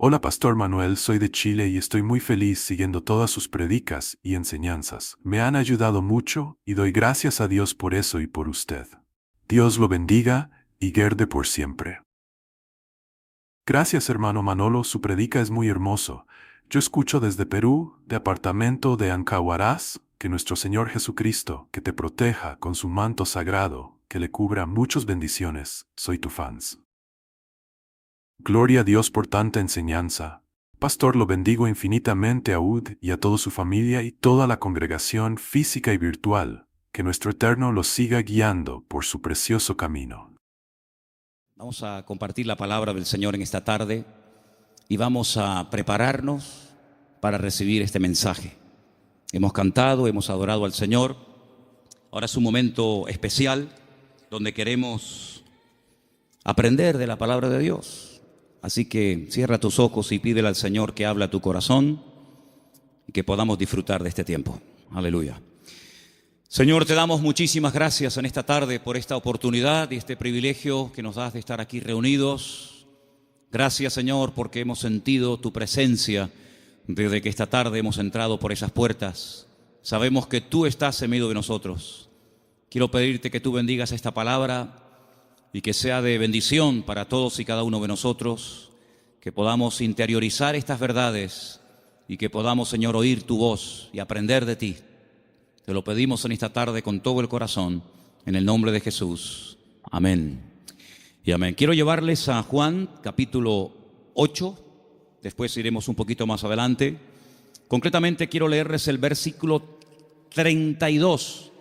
Hola, Pastor Manuel, soy de Chile y estoy muy feliz siguiendo todas sus predicas y enseñanzas. Me han ayudado mucho y doy gracias a Dios por eso y por usted. Dios lo bendiga y guarde por siempre. Gracias, hermano Manolo, su predica es muy hermoso. Yo escucho desde Perú, de apartamento de Ancahuaraz, que nuestro Señor Jesucristo, que te proteja con su manto sagrado, que le cubra muchas bendiciones. Soy tu fans. Gloria a Dios por tanta enseñanza. Pastor, lo bendigo infinitamente a Ud y a toda su familia y toda la congregación física y virtual. Que nuestro Eterno los siga guiando por su precioso camino. Vamos a compartir la palabra del Señor en esta tarde y vamos a prepararnos para recibir este mensaje. Hemos cantado, hemos adorado al Señor. Ahora es un momento especial donde queremos aprender de la palabra de Dios. Así que cierra tus ojos y pídele al Señor que hable a tu corazón y que podamos disfrutar de este tiempo. Aleluya. Señor, te damos muchísimas gracias en esta tarde por esta oportunidad y este privilegio que nos das de estar aquí reunidos. Gracias, Señor, porque hemos sentido tu presencia desde que esta tarde hemos entrado por esas puertas. Sabemos que tú estás en medio de nosotros. Quiero pedirte que tú bendigas esta palabra y que sea de bendición para todos y cada uno de nosotros, que podamos interiorizar estas verdades y que podamos, Señor, oír tu voz y aprender de ti. Te lo pedimos en esta tarde con todo el corazón, en el nombre de Jesús. Amén y amén. Quiero llevarles a Juan, capítulo 8, después iremos un poquito más adelante. Concretamente quiero leerles el versículo 32.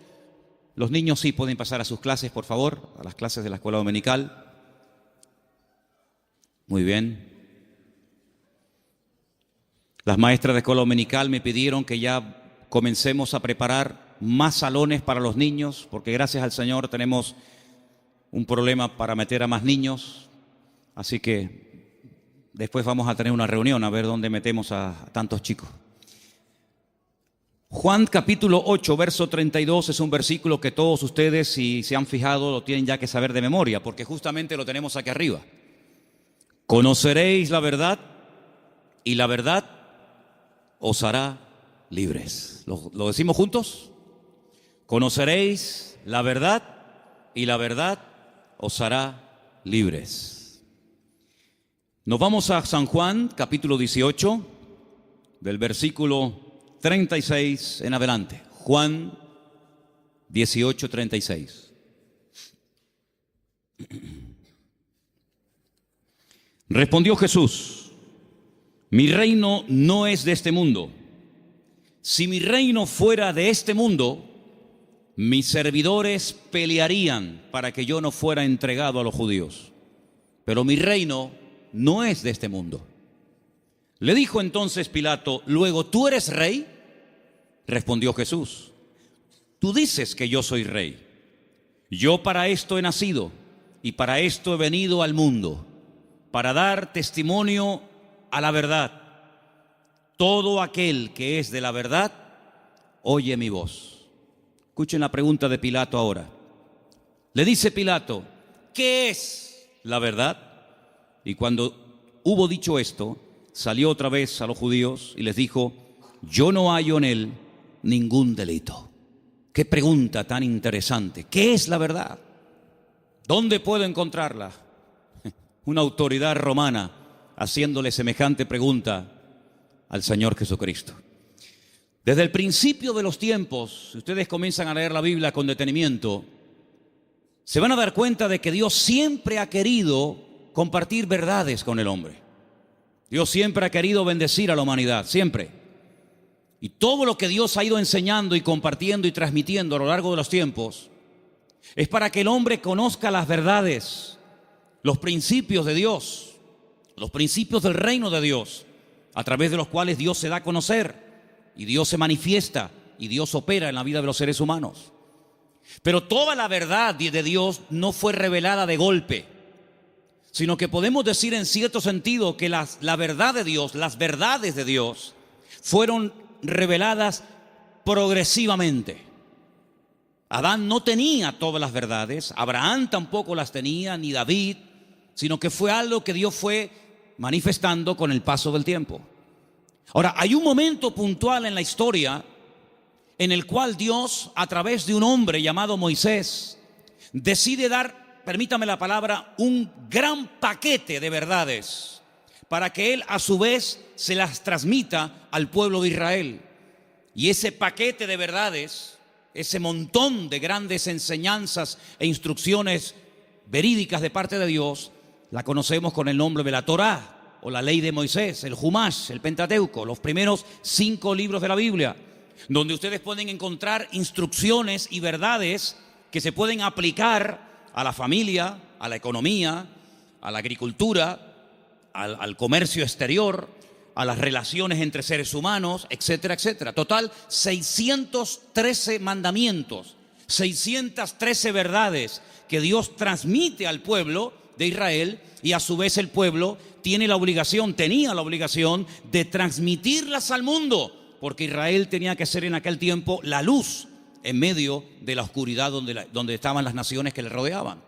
Los niños sí pueden pasar a sus clases, por favor, a las clases de la escuela dominical. Muy bien. Las maestras de escuela dominical me pidieron que ya comencemos a preparar más salones para los niños, porque gracias al Señor tenemos un problema para meter a más niños. Así que después vamos a tener una reunión a ver dónde metemos a tantos chicos. Juan capítulo 8, verso 32 es un versículo que todos ustedes, si se han fijado, lo tienen ya que saber de memoria, porque justamente lo tenemos aquí arriba. Conoceréis la verdad y la verdad os hará libres. ¿Lo decimos juntos? Conoceréis la verdad y la verdad os hará libres. Nos vamos a San Juan capítulo 18, del versículo 36 en adelante. Juan 18, 36. Respondió Jesús: mi reino no es de este mundo. Si mi reino fuera de este mundo, mis servidores pelearían para que yo no fuera entregado a los judíos. Pero mi reino no es de este mundo. Le dijo entonces Pilato: luego, ¿tú eres rey? Respondió Jesús: tú dices que yo soy rey. Yo para esto he nacido y para esto he venido al mundo, para dar testimonio a la verdad. Todo aquel que es de la verdad oye mi voz. Escuchen la pregunta de Pilato ahora. Le dice Pilato: ¿qué es la verdad? Y cuando hubo dicho esto, salió otra vez a los judíos y les dijo: yo no hallo en él ningún delito. Qué pregunta tan interesante. ¿Qué es la verdad? ¿Dónde puedo encontrarla? Una autoridad romana haciéndole semejante pregunta al Señor Jesucristo. Desde el principio de los tiempos, si ustedes comienzan a leer la Biblia con detenimiento, se van a dar cuenta de que Dios siempre ha querido compartir verdades con el hombre. Dios siempre ha querido bendecir a la humanidad, siempre. Y todo lo que Dios ha ido enseñando y compartiendo y transmitiendo a lo largo de los tiempos es para que el hombre conozca las verdades, los principios de Dios, los principios del reino de Dios, a través de los cuales Dios se da a conocer y Dios se manifiesta y Dios opera en la vida de los seres humanos. Pero toda la verdad de Dios no fue revelada de golpe, sino que podemos decir en cierto sentido que la verdad de Dios, las verdades de Dios, fueron reveladas progresivamente. Adán no tenía todas las verdades, Abraham tampoco las tenía, ni David, sino que fue algo que Dios fue manifestando con el paso del tiempo. Ahora, hay un momento puntual en la historia en el cual Dios, a través de un hombre llamado Moisés, decide dar, permítame la palabra, un gran paquete de verdades para que él a su vez se las transmita al pueblo de Israel. Y ese paquete de verdades, ese montón de grandes enseñanzas e instrucciones verídicas de parte de Dios, la conocemos con el nombre de la Torá, o la ley de Moisés, el Jumash, el Pentateuco, los primeros 5 libros de la Biblia, donde ustedes pueden encontrar instrucciones y verdades que se pueden aplicar a la familia, a la economía, a la agricultura, al comercio exterior, a las relaciones entre seres humanos, etcétera, etcétera. Total, 613 mandamientos, 613 verdades que Dios transmite al pueblo de Israel, y a su vez el pueblo tenía la obligación de transmitirlas al mundo, porque Israel tenía que ser en aquel tiempo la luz en medio de la oscuridad donde estaban las naciones que le rodeaban.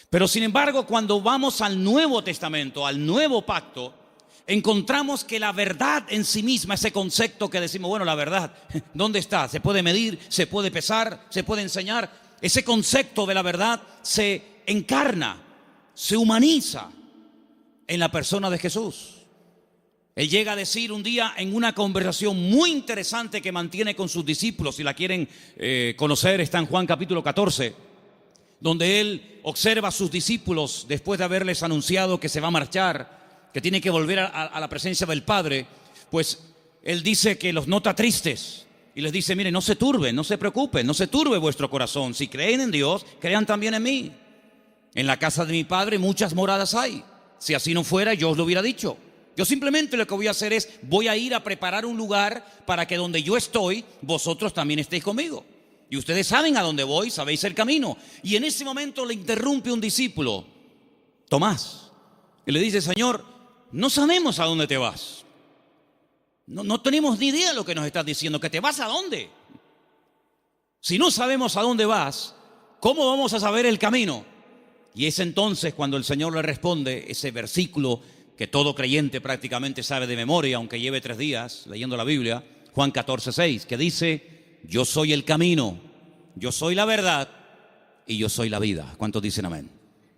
Pero sin embargo, cuando vamos al Nuevo Testamento, al Nuevo Pacto, encontramos que la verdad en sí misma, ese concepto que decimos, bueno, la verdad, ¿dónde está? ¿Se puede medir? ¿Se puede pesar? ¿Se puede enseñar? Ese concepto de la verdad se encarna, se humaniza en la persona de Jesús. Él llega a decir un día en una conversación muy interesante que mantiene con sus discípulos, si la quieren conocer, está en Juan capítulo 14, donde él observa a sus discípulos después de haberles anunciado que se va a marchar, que tiene que volver a la presencia del Padre. Pues él dice que los nota tristes y les dice, miren, no se turben, no se preocupen, no se turbe vuestro corazón. Si creen en Dios, crean también en mí. En la casa de mi Padre muchas moradas hay. Si así no fuera, yo os lo hubiera dicho. Yo simplemente lo que voy a hacer es, voy a ir a preparar un lugar para que donde yo estoy, vosotros también estéis conmigo. Y ustedes saben a dónde voy, sabéis el camino. Y en ese momento le interrumpe un discípulo, Tomás, y le dice, Señor, no sabemos a dónde te vas. No tenemos ni idea de lo que nos estás diciendo. ¿Que te vas a dónde? Si no sabemos a dónde vas, ¿cómo vamos a saber el camino? Y es entonces cuando el Señor le responde ese versículo que todo creyente prácticamente sabe de memoria, aunque lleve 3 días leyendo la Biblia, Juan 14:6, que dice, yo soy el camino, yo soy la verdad y yo soy la vida. ¿Cuántos dicen amén?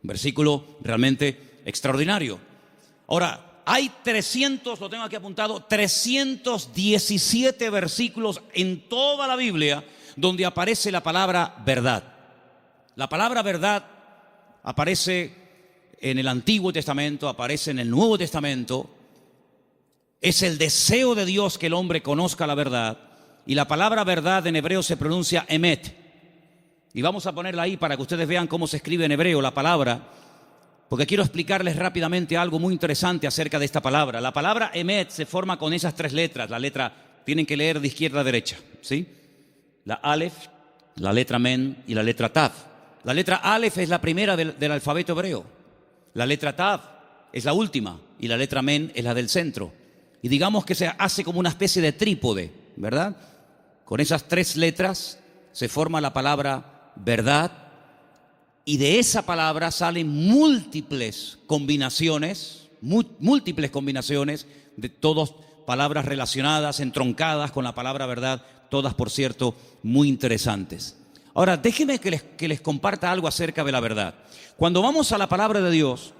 Un versículo realmente extraordinario. Ahora, hay 300, lo tengo aquí apuntado, 317 versículos en toda la Biblia donde aparece la palabra verdad. La palabra verdad aparece en el Antiguo Testamento, aparece en el Nuevo Testamento. Es el deseo de Dios que el hombre conozca la verdad. Y la palabra verdad en hebreo se pronuncia emet. Y vamos a ponerla ahí para que ustedes vean cómo se escribe en hebreo la palabra, porque quiero explicarles rápidamente algo muy interesante acerca de esta palabra. La palabra emet se forma con esas 3 letras. La letra, tienen que leer de izquierda a derecha, ¿sí? La alef, la letra men y la letra tav. La letra alef es la primera del alfabeto hebreo. La letra tav es la última y la letra men es la del centro. Y digamos que se hace como una especie de trípode, ¿verdad? Con esas 3 letras se forma la palabra verdad, y de esa palabra salen múltiples combinaciones de todas palabras relacionadas, entroncadas con la palabra verdad, todas, por cierto, muy interesantes. Ahora, déjenme que les comparta algo acerca de la verdad. Cuando vamos a la palabra de Dios,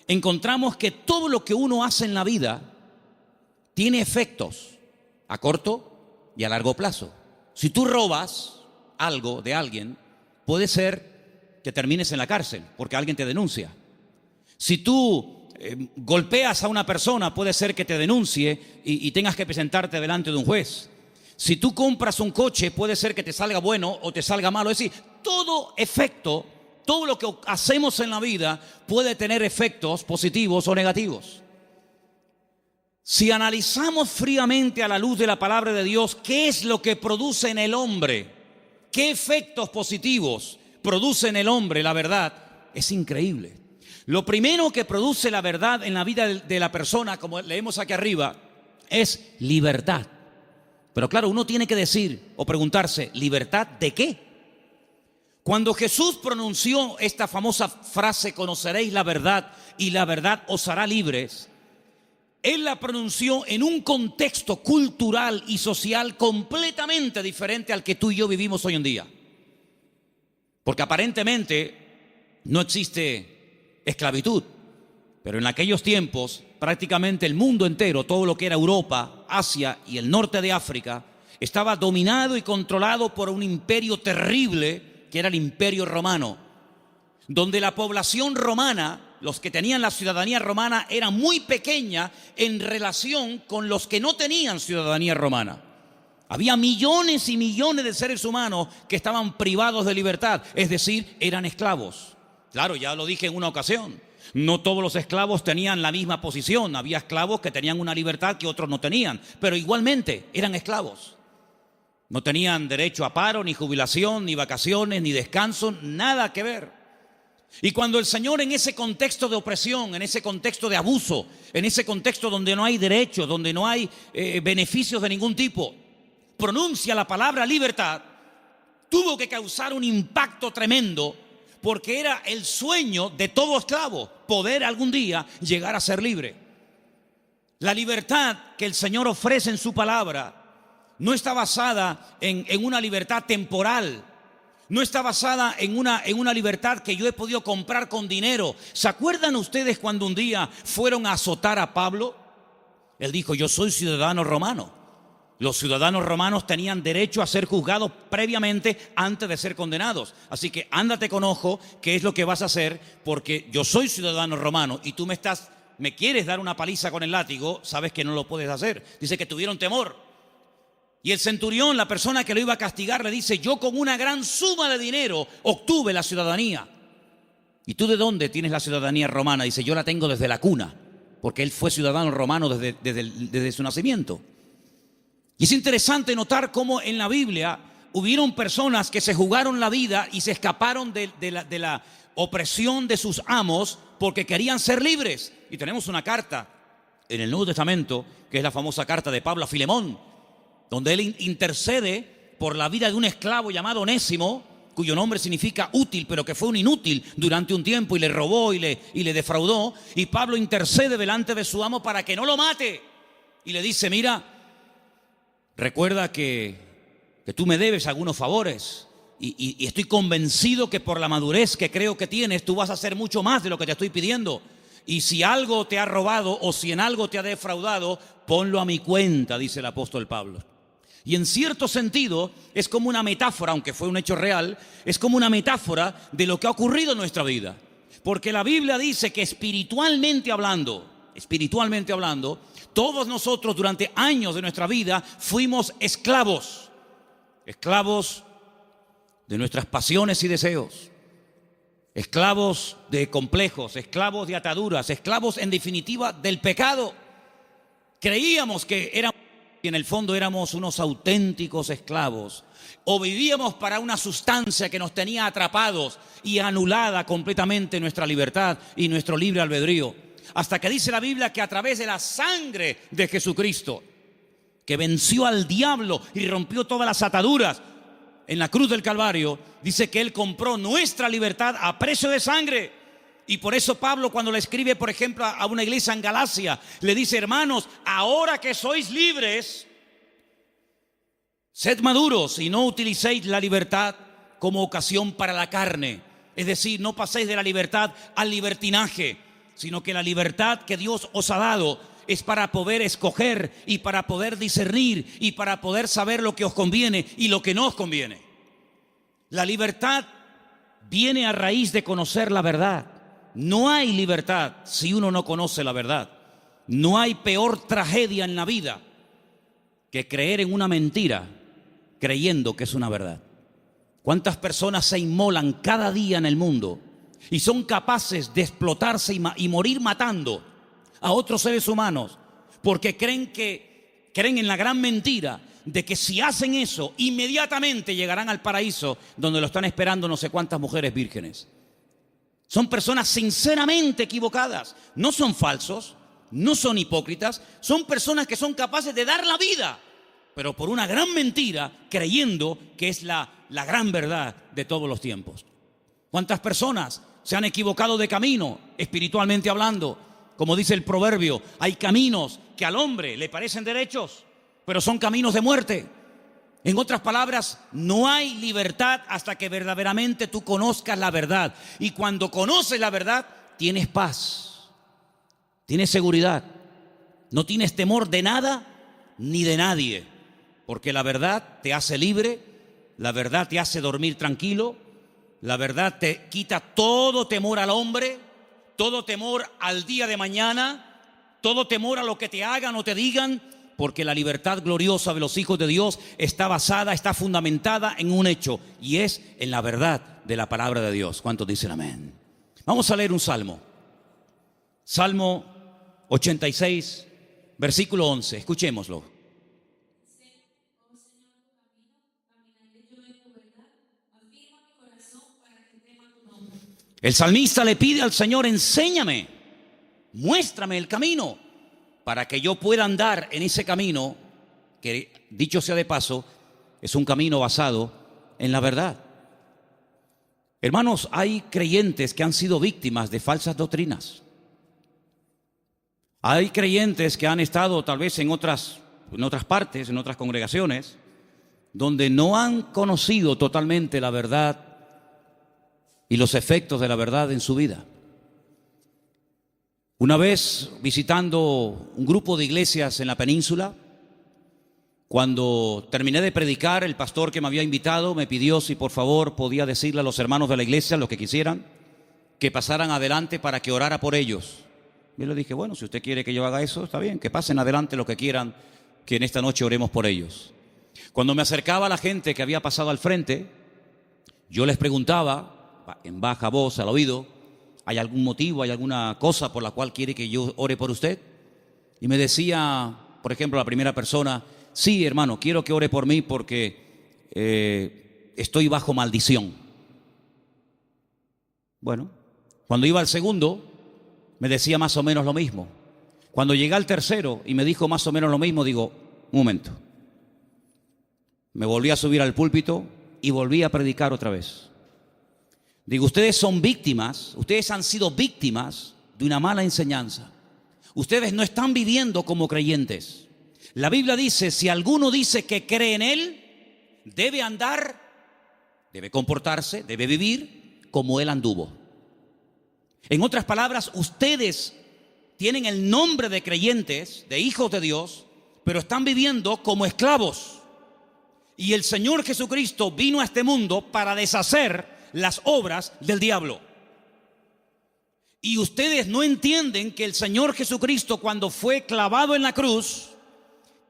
encontramos que todo lo que uno hace en la vida tiene efectos a corto y a largo plazo. Si tú robas algo de alguien, puede ser que termines en la cárcel porque alguien te denuncia. Si tú golpeas a una persona, puede ser que te denuncie y tengas que presentarte delante de un juez. Si tú compras un coche, puede ser que te salga bueno o te salga malo. Es decir, todo efecto, todo lo que hacemos en la vida puede tener efectos positivos o negativos. Si analizamos fríamente a la luz de la palabra de Dios, ¿qué es lo que produce en el hombre? ¿Qué efectos positivos produce en el hombre la verdad? Es increíble. Lo primero que produce la verdad en la vida de la persona, como leemos aquí arriba, es libertad. Pero claro, uno tiene que decir o preguntarse, ¿libertad de qué? Cuando Jesús pronunció esta famosa frase, conoceréis la verdad y la verdad os hará libres, Él la pronunció en un contexto cultural y social completamente diferente al que tú y yo vivimos hoy en día. Porque aparentemente no existe esclavitud, pero en aquellos tiempos prácticamente el mundo entero, todo lo que era Europa, Asia y el norte de África, estaba dominado y controlado por un imperio terrible que era el Imperio Romano, donde la población romana, los que tenían la ciudadanía romana, era muy pequeña en relación con los que no tenían ciudadanía romana. Había millones y millones de seres humanos que estaban privados de libertad, es decir, eran esclavos. Claro, ya lo dije en una ocasión, no todos los esclavos tenían la misma posición, había esclavos que tenían una libertad que otros no tenían, pero igualmente eran esclavos. No tenían derecho a paro, ni jubilación, ni vacaciones, ni descanso, nada que ver. Y cuando el Señor, en ese contexto de opresión, en ese contexto de abuso, en ese contexto donde no hay derechos, donde no hay beneficios de ningún tipo, pronuncia la palabra libertad, tuvo que causar un impacto tremendo, porque era el sueño de todo esclavo, poder algún día llegar a ser libre. La libertad que el Señor ofrece en su palabra no está basada en una libertad temporal, no está basada en una libertad que yo he podido comprar con dinero. ¿Se acuerdan ustedes cuando un día fueron a azotar a Pablo? Él dijo, yo soy ciudadano romano. Los ciudadanos romanos tenían derecho a ser juzgados previamente antes de ser condenados. Así que ándate con ojo qué es lo que vas a hacer, porque yo soy ciudadano romano y tú me quieres dar una paliza con el látigo, sabes que no lo puedes hacer. Dice que tuvieron temor. Y el centurión, la persona que lo iba a castigar, le dice, yo con una gran suma de dinero obtuve la ciudadanía. ¿Y tú de dónde tienes la ciudadanía romana? Dice, yo la tengo desde la cuna, porque él fue ciudadano romano desde su nacimiento. Y es interesante notar cómo en la Biblia hubieron personas que se jugaron la vida y se escaparon de la opresión de sus amos porque querían ser libres. Y tenemos una carta en el Nuevo Testamento, que es la famosa carta de Pablo a Filemón, donde él intercede por la vida de un esclavo llamado Onésimo, cuyo nombre significa útil, pero que fue un inútil durante un tiempo y le robó y le defraudó. Y Pablo intercede delante de su amo para que no lo mate. Y le dice, mira, recuerda que tú me debes algunos favores y estoy convencido que por la madurez que creo que tienes, tú vas a hacer mucho más de lo que te estoy pidiendo. Y si algo te ha robado o si en algo te ha defraudado, ponlo a mi cuenta, dice el apóstol Pablo. Y en cierto sentido es como una metáfora, aunque fue un hecho real, es como una metáfora de lo que ha ocurrido en nuestra vida. Porque la Biblia dice que espiritualmente hablando, todos nosotros durante años de nuestra vida fuimos esclavos de nuestras pasiones y deseos, esclavos de complejos, esclavos de ataduras, esclavos en definitiva del pecado. Creíamos que éramos, y en el fondo éramos unos auténticos esclavos, o vivíamos para una sustancia que nos tenía atrapados y anulada completamente nuestra libertad y nuestro libre albedrío. Hasta que dice la Biblia que a través de la sangre de Jesucristo, que venció al diablo y rompió todas las ataduras en la cruz del Calvario, dice que Él compró nuestra libertad a precio de sangre. Y por eso Pablo, cuando le escribe, por ejemplo, a una iglesia en Galacia, le dice, hermanos, ahora que sois libres, sed maduros y no utilicéis la libertad como ocasión para la carne. Es decir, no paséis de la libertad al libertinaje, sino que la libertad que Dios os ha dado es para poder escoger y para poder discernir y para poder saber lo que os conviene y lo que no os conviene. La libertad viene a raíz de conocer la verdad. No hay libertad si uno no conoce la verdad. No hay peor tragedia en la vida que creer en una mentira creyendo que es una verdad. ¿Cuántas personas se inmolan cada día en el mundo y son capaces de explotarse y morir matando a otros seres humanos porque creen en la gran mentira de que si hacen eso inmediatamente llegarán al paraíso donde lo están esperando no sé cuántas mujeres vírgenes? Son personas sinceramente equivocadas, no son falsos, no son hipócritas, son personas que son capaces de dar la vida pero por una gran mentira, creyendo que es la gran verdad de todos los tiempos. ¿Cuántas personas se han equivocado de camino, espiritualmente hablando? Como dice el proverbio, hay caminos que al hombre le parecen derechos, pero son caminos de muerte. En otras palabras, no hay libertad hasta que verdaderamente tú conozcas la verdad. Y cuando conoces la verdad, tienes paz, tienes seguridad, no tienes temor de nada ni de nadie, porque la verdad te hace libre, la verdad te hace dormir tranquilo, la verdad te quita todo temor al hombre, todo temor al día de mañana, todo temor a lo que te hagan o te digan, porque la libertad gloriosa de los hijos de Dios está basada, está fundamentada en un hecho, y es en la verdad de la palabra de Dios. ¿Cuántos dicen amén? Vamos a leer un salmo. Salmo 86, versículo 11. Escuchémoslo. El salmista le pide al Señor: enséñame, muéstrame el camino, para que yo pueda andar en ese camino, que dicho sea de paso, es un camino basado en la verdad. Hermanos, hay creyentes que han sido víctimas de falsas doctrinas. Hay creyentes que han estado tal vez en otras partes, en otras congregaciones, donde no han conocido totalmente la verdad y los efectos de la verdad en su vida. Una vez visitando un grupo de iglesias en la península, cuando terminé de predicar, el pastor que me había invitado me pidió si por favor podía decirle a los hermanos de la iglesia, los que quisieran, que pasaran adelante para que orara por ellos. Yo le dije: bueno, si usted quiere que yo haga eso, está bien, que pasen adelante los que quieran, que en esta noche oremos por ellos. Cuando me acercaba a la gente que había pasado al frente, yo les preguntaba en baja voz al oído: ¿hay algún motivo, hay alguna cosa por la cual quiere que yo ore por usted? Y me decía, por ejemplo, la primera persona: sí, hermano, quiero que ore por mí porque estoy bajo maldición. Bueno, cuando iba al segundo, me decía más o menos lo mismo. Cuando llegué al tercero y me dijo más o menos lo mismo, digo: un momento. Me volví a subir al púlpito y volví a predicar otra vez. Digo: ustedes son víctimas, ustedes han sido víctimas de una mala enseñanza. Ustedes no están viviendo como creyentes. La Biblia dice: si alguno dice que cree en Él, debe andar, debe comportarse, debe vivir como Él anduvo. En otras palabras, ustedes tienen el nombre de creyentes, de hijos de Dios, pero están viviendo como esclavos. Y el Señor Jesucristo vino a este mundo para deshacer las obras del diablo. Y ustedes no entienden que el Señor Jesucristo, cuando fue clavado en la cruz,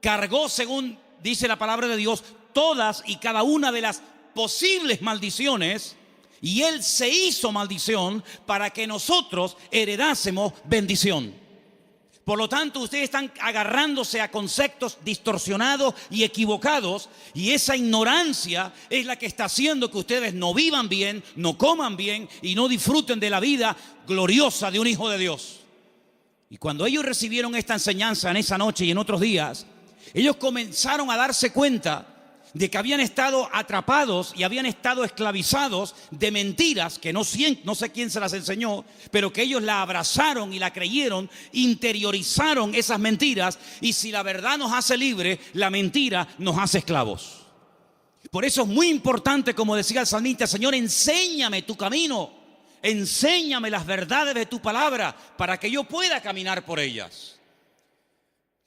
cargó, según dice la palabra de Dios, todas y cada una de las posibles maldiciones, y Él se hizo maldición para que nosotros heredásemos bendición. Por lo tanto, ustedes están agarrándose a conceptos distorsionados y equivocados, y esa ignorancia es la que está haciendo que ustedes no vivan bien, no coman bien y no disfruten de la vida gloriosa de un hijo de Dios. Y cuando ellos recibieron esta enseñanza en esa noche y en otros días, ellos comenzaron a darse cuenta de que habían estado atrapados y habían estado esclavizados de mentiras que no sé quién se las enseñó, pero que ellos la abrazaron y la creyeron, interiorizaron esas mentiras, y si la verdad nos hace libre, la mentira nos hace esclavos. Por eso es muy importante, como decía el salmista: Señor, enséñame tu camino, enséñame las verdades de tu palabra para que yo pueda caminar por ellas.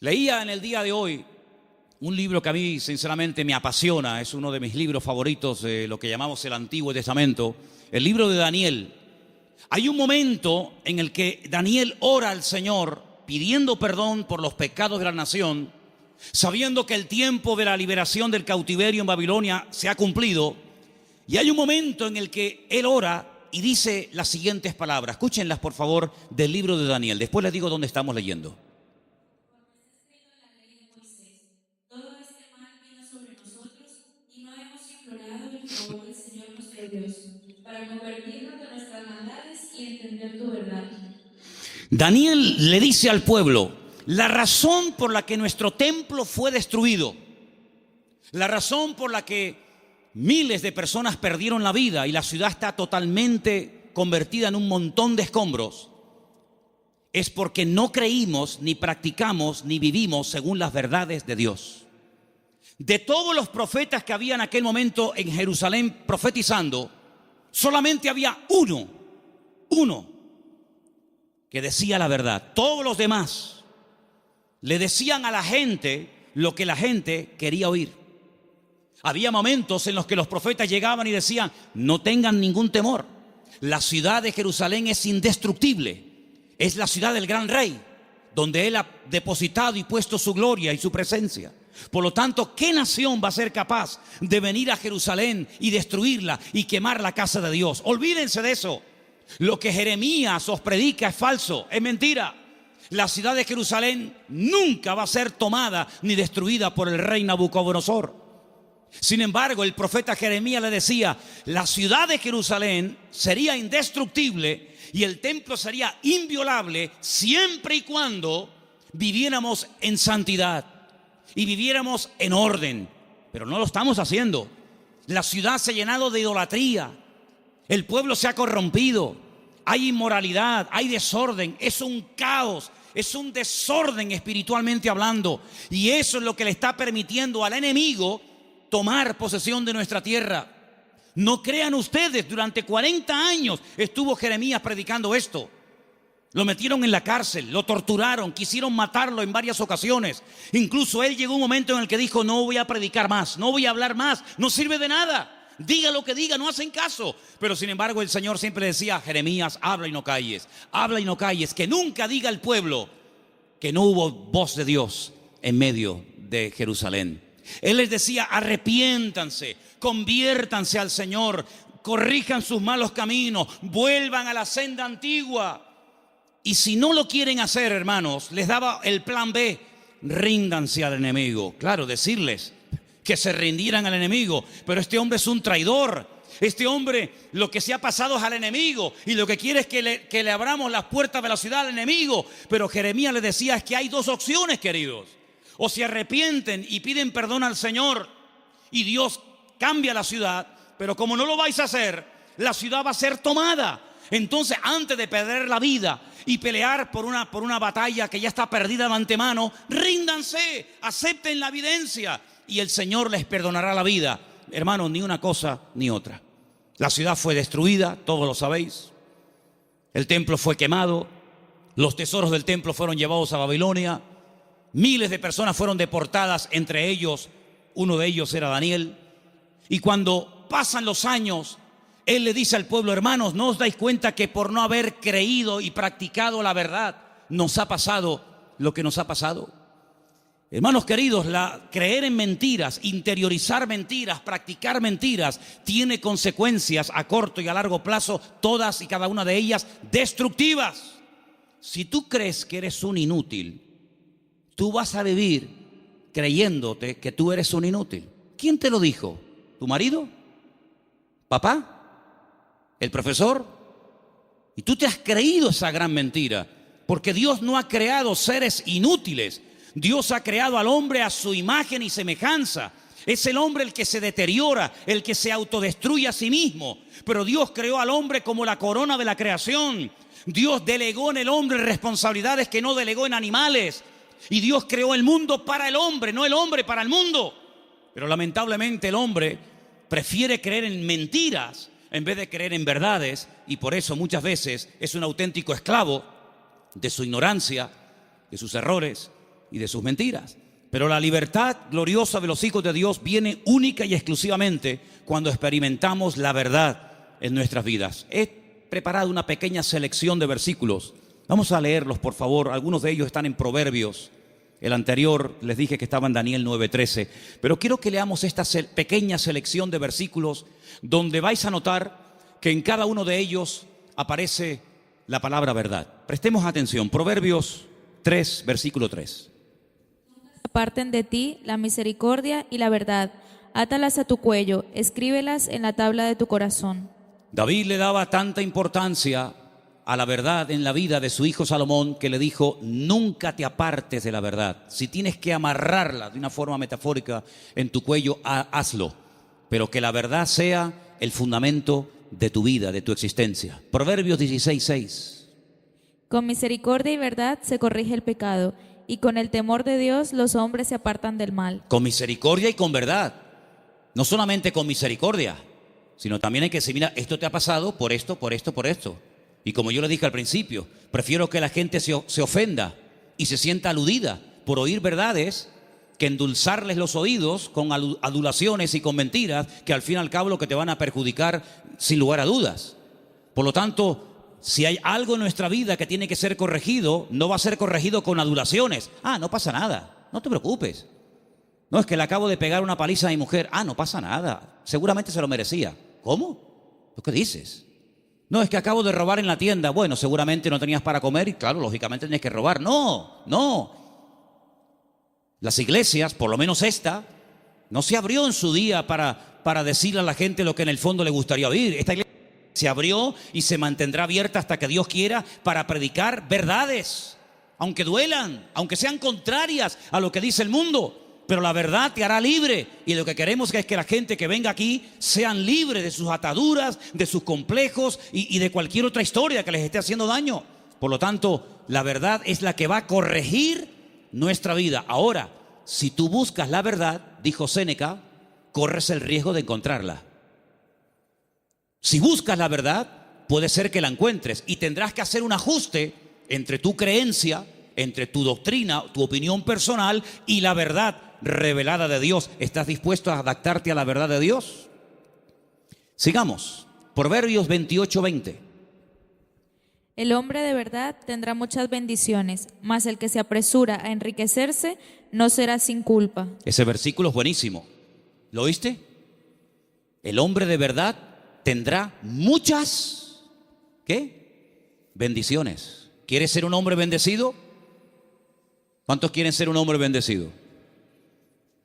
Leía en el día de hoy un libro que a mí sinceramente me apasiona, es uno de mis libros favoritos de lo que llamamos el Antiguo Testamento, el libro de Daniel. Hay un momento en el que Daniel ora al Señor pidiendo perdón por los pecados de la nación, sabiendo que el tiempo de la liberación del cautiverio en Babilonia se ha cumplido. Y hay un momento en el que él ora y dice las siguientes palabras. Escúchenlas por favor, del libro de Daniel. Después les digo dónde estamos leyendo. Para convertirnos de nuestras maldades y entender tu verdad. Daniel le dice al pueblo: la razón por la que nuestro templo fue destruido, La razón por la que miles de personas perdieron la vida y la ciudad está totalmente convertida en un montón de escombros es porque no creímos, ni practicamos, ni vivimos según las verdades de Dios. De todos los profetas que había en aquel momento en Jerusalén profetizando, solamente había uno que decía la verdad. Todos los demás le decían a la gente lo que la gente quería oír. Había momentos en los que los profetas llegaban y decían: no tengan ningún temor, la ciudad de Jerusalén es indestructible, es la ciudad del gran rey, donde él ha depositado y puesto su gloria y su presencia. Por lo tanto, ¿qué nación va a ser capaz de venir a Jerusalén y destruirla y quemar la casa de Dios? Olvídense de eso. Lo que Jeremías os predica es falso, es mentira. La ciudad de Jerusalén nunca va a ser tomada ni destruida por el rey Nabucodonosor. Sin embargo, el profeta Jeremías le decía: la ciudad de Jerusalén sería indestructible y el templo sería inviolable siempre y cuando viviéramos en santidad y viviéramos en orden. Pero no lo estamos haciendo. La ciudad se ha llenado de idolatría, el pueblo se ha corrompido, hay inmoralidad, hay desorden, es un caos, es un desorden espiritualmente hablando, y eso es lo que le está permitiendo al enemigo tomar posesión de nuestra tierra. No crean ustedes, durante 40 años estuvo Jeremías predicando esto. Lo metieron en la cárcel, lo torturaron, quisieron matarlo en varias ocasiones. Incluso él llegó un momento en el que dijo: no voy a predicar más, no voy a hablar más, no sirve de nada. Diga lo que diga, no hacen caso. Pero sin embargo el Señor siempre decía: Jeremías, habla y no calles, habla y no calles, que nunca diga el pueblo que no hubo voz de Dios en medio de Jerusalén. Él les decía: arrepiéntanse, conviértanse al Señor, corrijan sus malos caminos, vuelvan a la senda antigua. Y si no lo quieren hacer, hermanos, les daba el plan B: ríndanse al enemigo. Claro, decirles que se rindieran al enemigo, pero este hombre es un traidor. Este hombre lo que se ha pasado es al enemigo y lo que quiere es que le abramos las puertas de la ciudad al enemigo. Pero Jeremías les decía: es que hay dos opciones, queridos. O se arrepienten y piden perdón al Señor y Dios cambia la ciudad, pero como no lo vais a hacer, la ciudad va a ser tomada. Entonces, antes de perder la vida y pelear por una batalla que ya está perdida de antemano, ríndanse, acepten la evidencia y el Señor les perdonará la vida. Hermanos, ni una cosa ni otra. La ciudad fue destruida, todos lo sabéis. El templo fue quemado, los tesoros del templo fueron llevados a Babilonia. Miles de personas fueron deportadas, entre ellos, uno de ellos era Daniel. Y cuando pasan los años, él le dice al pueblo: hermanos, ¿no os dais cuenta que por no haber creído y practicado la verdad nos ha pasado lo que nos ha pasado? Hermanos queridos, creer en mentiras, interiorizar mentiras, practicar mentiras, tiene consecuencias a corto y a largo plazo, todas y cada una de ellas destructivas. Si tú crees que eres un inútil, tú vas a vivir creyéndote que tú eres un inútil. ¿Quién te lo dijo? ¿Tu marido? ¿Papá? ¿El profesor? Y tú te has creído esa gran mentira, porque Dios no ha creado seres inútiles. Dios ha creado al hombre a su imagen y semejanza. Es el hombre el que se deteriora, el que se autodestruye a sí mismo. Pero Dios creó al hombre como la corona de la creación. Dios delegó en el hombre responsabilidades que no delegó en animales. Y Dios creó el mundo para el hombre, no el hombre para el mundo. Pero lamentablemente el hombre prefiere creer en mentiras en vez de creer en verdades, y por eso muchas veces es un auténtico esclavo de su ignorancia, de sus errores y de sus mentiras. Pero la libertad gloriosa de los hijos de Dios viene única y exclusivamente cuando experimentamos la verdad en nuestras vidas. He preparado una pequeña selección de versículos. Vamos a leerlos, por favor. Algunos de ellos están en Proverbios. El anterior les dije que estaba en Daniel 9:13. Pero quiero que leamos esta pequeña selección de versículos donde vais a notar que en cada uno de ellos aparece la palabra verdad. Prestemos atención. Proverbios 3, versículo 3. Aparten de ti la misericordia y la verdad. Átalas a tu cuello, escríbelas en la tabla de tu corazón. David le daba tanta importancia a la verdad en la vida de su hijo Salomón, que le dijo: nunca te apartes de la verdad. Si tienes que amarrarla de una forma metafórica en tu cuello, hazlo, pero que la verdad sea el fundamento de tu vida, de tu existencia. Proverbios 16:6. Con misericordia y verdad se corrige el pecado, y con el temor de Dios los hombres se apartan del mal. Con misericordia y con verdad. No solamente con misericordia, sino también hay que decir: mira, esto te ha pasado por esto, por esto, por esto. Y como yo le dije al principio, prefiero que la gente se ofenda y se sienta aludida por oír verdades, que endulzarles los oídos con adulaciones y con mentiras, que al fin y al cabo lo que te van a perjudicar sin lugar a dudas. Por lo tanto, si hay algo en nuestra vida que tiene que ser corregido, no va a ser corregido con adulaciones. No pasa nada, no te preocupes. No, es que le acabo de pegar una paliza a mi mujer. No pasa nada, seguramente se lo merecía. ¿Cómo? ¿Lo que dices? No, es que acabo de robar en la tienda. Bueno, seguramente no tenías para comer y claro, lógicamente tenías que robar. No. Las iglesias, por lo menos esta, no se abrió en su día para decirle a la gente lo que en el fondo le gustaría oír. Esta iglesia se abrió y se mantendrá abierta hasta que Dios quiera para predicar verdades, aunque duelan, aunque sean contrarias a lo que dice el mundo. Pero la verdad te hará libre, y lo que queremos es que la gente que venga aquí sean libres de sus ataduras, de sus complejos y de cualquier otra historia que les esté haciendo daño. Por lo tanto, la verdad es la que va a corregir nuestra vida. Ahora, si tú buscas la verdad, dijo Séneca, corres el riesgo de encontrarla. Si buscas la verdad, puede ser que la encuentres y tendrás que hacer un ajuste entre tu creencia, entre tu doctrina, tu opinión personal y la verdad revelada de Dios. ¿Estás dispuesto a adaptarte a la verdad de Dios? Sigamos. Proverbios 28:20. El hombre de verdad tendrá muchas bendiciones, mas el que se apresura a enriquecerse no será sin culpa. Ese versículo es buenísimo. ¿Lo oíste? El hombre de verdad tendrá muchas, ¿qué? Bendiciones. ¿Quieres ser un hombre bendecido? ¿Cuántos quieren ser un hombre bendecido?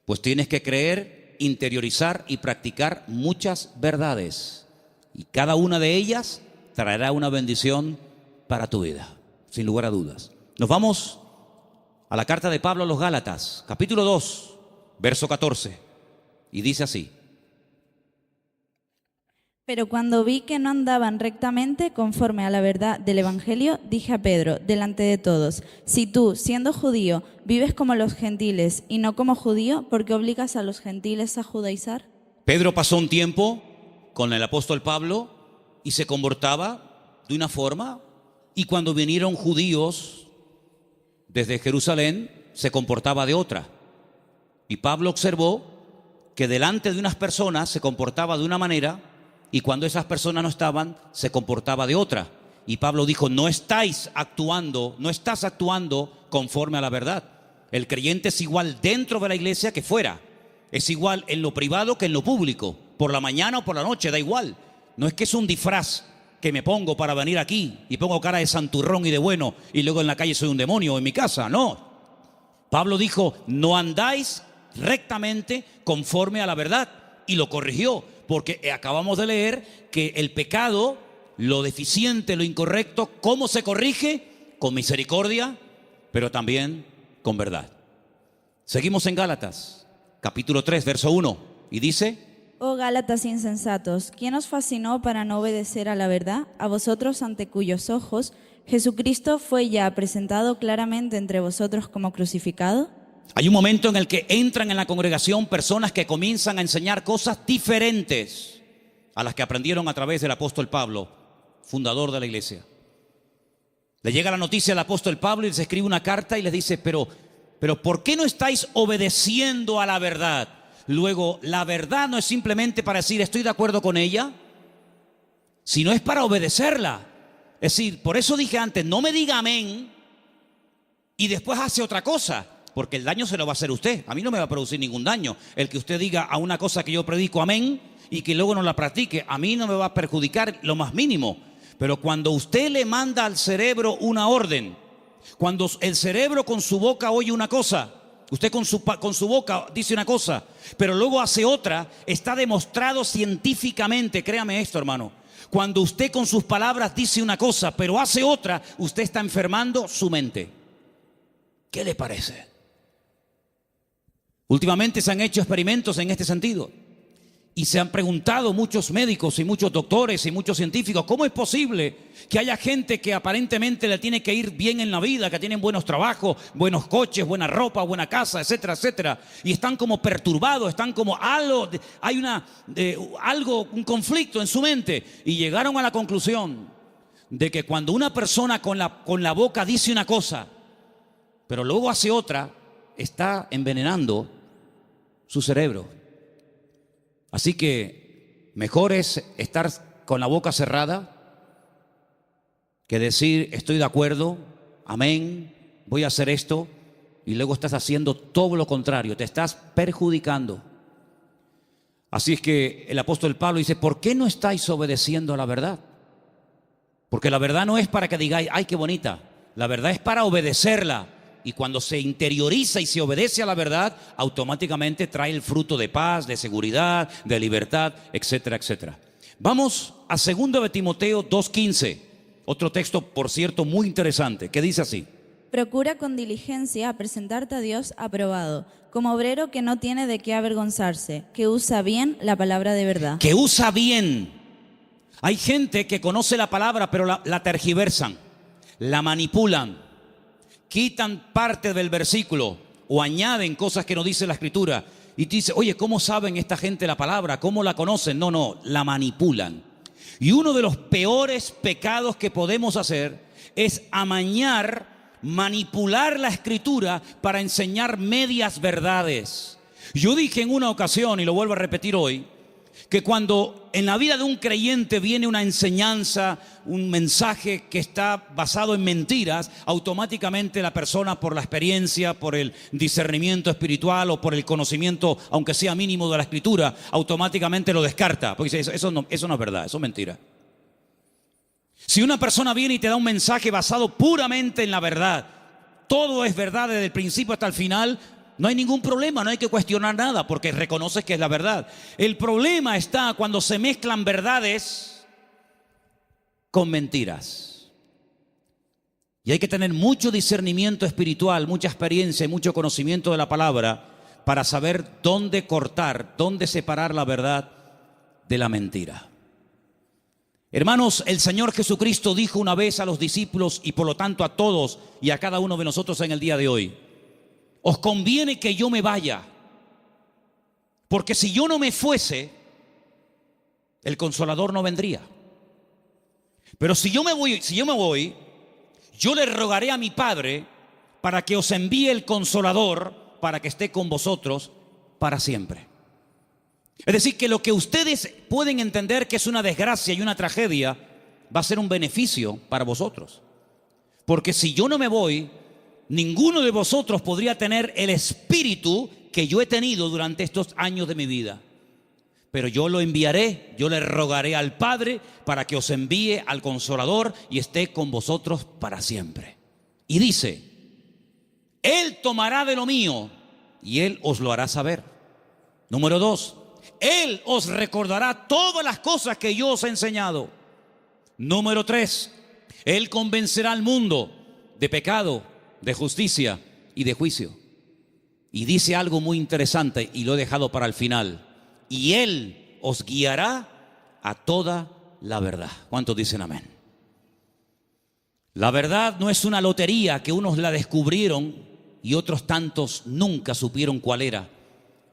Pues tienes que creer, interiorizar y practicar muchas verdades. Y cada una de ellas traerá una bendición para tu vida, sin lugar a dudas. Nos vamos a la carta de Pablo a los Gálatas, capítulo 2, verso 14. Y dice así: Pero cuando vi que no andaban rectamente conforme a la verdad del Evangelio, dije a Pedro, delante de todos: si tú, siendo judío, vives como los gentiles y no como judío, ¿por qué obligas a los gentiles a judaizar? Pedro pasó un tiempo con el apóstol Pablo y se comportaba de una forma, y cuando vinieron judíos desde Jerusalén se comportaba de otra. Y Pablo observó que delante de unas personas se comportaba de una manera, y cuando esas personas no estaban, se comportaba de otra. Y Pablo dijo: no estás actuando conforme a la verdad. El creyente es igual dentro de la iglesia que fuera. Es igual en lo privado que en lo público. Por la mañana o por la noche, da igual. No es que es un disfraz que me pongo para venir aquí y pongo cara de santurrón y de bueno y luego en la calle soy un demonio, o en mi casa. No. Pablo dijo: no andáis rectamente conforme a la verdad. Y lo corrigió, porque acabamos de leer que el pecado, lo deficiente, lo incorrecto, ¿cómo se corrige? Con misericordia, pero también con verdad. Seguimos en Gálatas, capítulo 3, verso 1, y dice: Oh Gálatas insensatos, ¿quién os fascinó para no obedecer a la verdad? A vosotros, ante cuyos ojos Jesucristo fue ya presentado claramente entre vosotros como crucificado. Hay un momento en el que entran en la congregación personas que comienzan a enseñar cosas diferentes a las que aprendieron a través del apóstol Pablo, fundador de la iglesia. Le llega la noticia al apóstol Pablo y les escribe una carta y les dice: pero ¿por qué no estáis obedeciendo a la verdad? Luego, la verdad no es simplemente para decir estoy de acuerdo con ella, sino es para obedecerla. Es decir, por eso dije antes, no me diga amén y después hace otra cosa, porque el daño se lo va a hacer usted. A mí no me va a producir ningún daño el que usted diga a una cosa que yo predico amén y que luego no la practique. A mí no me va a perjudicar lo más mínimo. Pero cuando usted le manda al cerebro una orden, cuando el cerebro con su boca oye una cosa, usted con su boca dice una cosa, pero luego hace otra, está demostrado científicamente, créame esto, hermano. Cuando usted con sus palabras dice una cosa, pero hace otra, usted está enfermando su mente. ¿Qué le parece? Últimamente se han hecho experimentos en este sentido. Y se han preguntado muchos médicos y muchos doctores y muchos científicos, ¿cómo es posible que haya gente que aparentemente le tiene que ir bien en la vida, que tienen buenos trabajos, buenos coches, buena ropa, buena casa, etcétera, etcétera, y están como perturbados, están como un conflicto en su mente? Y llegaron a la conclusión de que cuando una persona con la boca dice una cosa, pero luego hace otra, está envenenando su cerebro. Así que mejor es estar con la boca cerrada que decir estoy de acuerdo, amén, voy a hacer esto, y luego estás haciendo todo lo contrario, te estás perjudicando. Así es que el apóstol Pablo dice, ¿por qué no estáis obedeciendo a la verdad? Porque la verdad no es para que digáis, ay, qué bonita, la verdad es para obedecerla. Y cuando se interioriza y se obedece a la verdad, automáticamente trae el fruto de paz, de seguridad, de libertad, etcétera, etcétera. Vamos a 2 de Timoteo 2:15, otro texto, por cierto, muy interesante, que dice así. Procura con diligencia presentarte a Dios aprobado, como obrero que no tiene de qué avergonzarse, que usa bien la palabra de verdad. Que usa bien. Hay gente que conoce la palabra, pero la tergiversan, la manipulan. Quitan parte del versículo o añaden cosas que no dice la Escritura. Y te dice, oye, ¿cómo saben esta gente la palabra? ¿Cómo la conocen? No, la manipulan. Y uno de los peores pecados que podemos hacer es amañar, manipular la Escritura para enseñar medias verdades. Yo dije en una ocasión, y lo vuelvo a repetir hoy, que cuando en la vida de un creyente viene una enseñanza, un mensaje que está basado en mentiras, automáticamente la persona, por la experiencia, por el discernimiento espiritual o por el conocimiento, aunque sea mínimo, de la Escritura, automáticamente lo descarta, porque dice, eso no es verdad, eso es mentira. Si una persona viene y te da un mensaje basado puramente en la verdad, todo es verdad desde el principio hasta el final, no hay ningún problema, no hay que cuestionar nada porque reconoces que es la verdad. El problema está cuando se mezclan verdades con mentiras. Y hay que tener mucho discernimiento espiritual, mucha experiencia y mucho conocimiento de la palabra para saber dónde cortar, dónde separar la verdad de la mentira. Hermanos, el Señor Jesucristo dijo una vez a los discípulos y por lo tanto a todos y a cada uno de nosotros en el día de hoy: os conviene que yo me vaya, porque si yo no me fuese, el Consolador no vendría. Pero si yo me voy, yo le rogaré a mi Padre para que os envíe el Consolador para que esté con vosotros para siempre. Es decir, que lo que ustedes pueden entender que es una desgracia y una tragedia, va a ser un beneficio para vosotros. Porque si yo no me voy, ninguno de vosotros podría tener el espíritu que yo he tenido durante estos años de mi vida. Pero yo lo enviaré, yo le rogaré al Padre para que os envíe al Consolador y esté con vosotros para siempre. Y dice, Él tomará de lo mío y Él os lo hará saber. Número 2, Él os recordará todas las cosas que yo os he enseñado. Número 3, Él convencerá al mundo de pecado, de justicia y de juicio. Y dice algo muy interesante y lo he dejado para el final. Y Él os guiará a toda la verdad. ¿Cuántos dicen amén? La verdad no es una lotería que unos la descubrieron y otros tantos nunca supieron cuál era.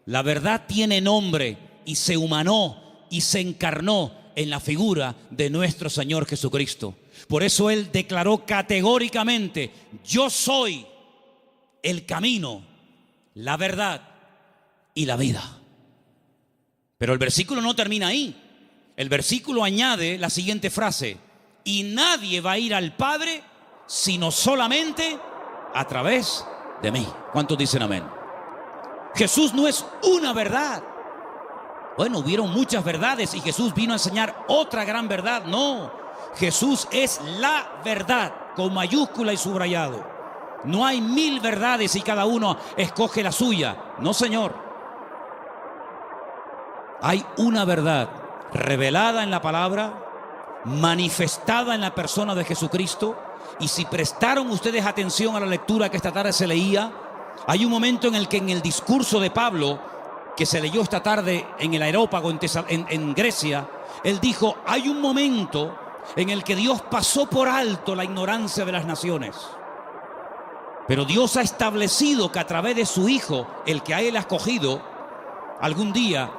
La verdad tiene nombre y se humanó y se encarnó en la figura de nuestro Señor Jesucristo. Por eso Él declaró categóricamente: yo soy el camino, la verdad y la vida. Pero el versículo no termina ahí. El versículo añade la siguiente frase: y nadie va a ir al Padre sino solamente a través de mí. ¿Cuántos dicen amén? Jesús no es una verdad. Bueno, hubieron muchas verdades y Jesús vino a enseñar otra gran verdad. No, Jesús es la verdad, con mayúscula y subrayado. No hay 1000 verdades y cada uno escoge la suya. No, Señor. Hay una verdad revelada en la palabra, manifestada en la persona de Jesucristo. Y si prestaron ustedes atención a la lectura que esta tarde se leía, hay un momento en el que en el discurso de Pablo, que se leyó esta tarde en el Areópago en Grecia, él dijo, hay un momento en el que Dios pasó por alto la ignorancia de las naciones. Pero Dios ha establecido que a través de su Hijo, el que a Él ha escogido, algún día,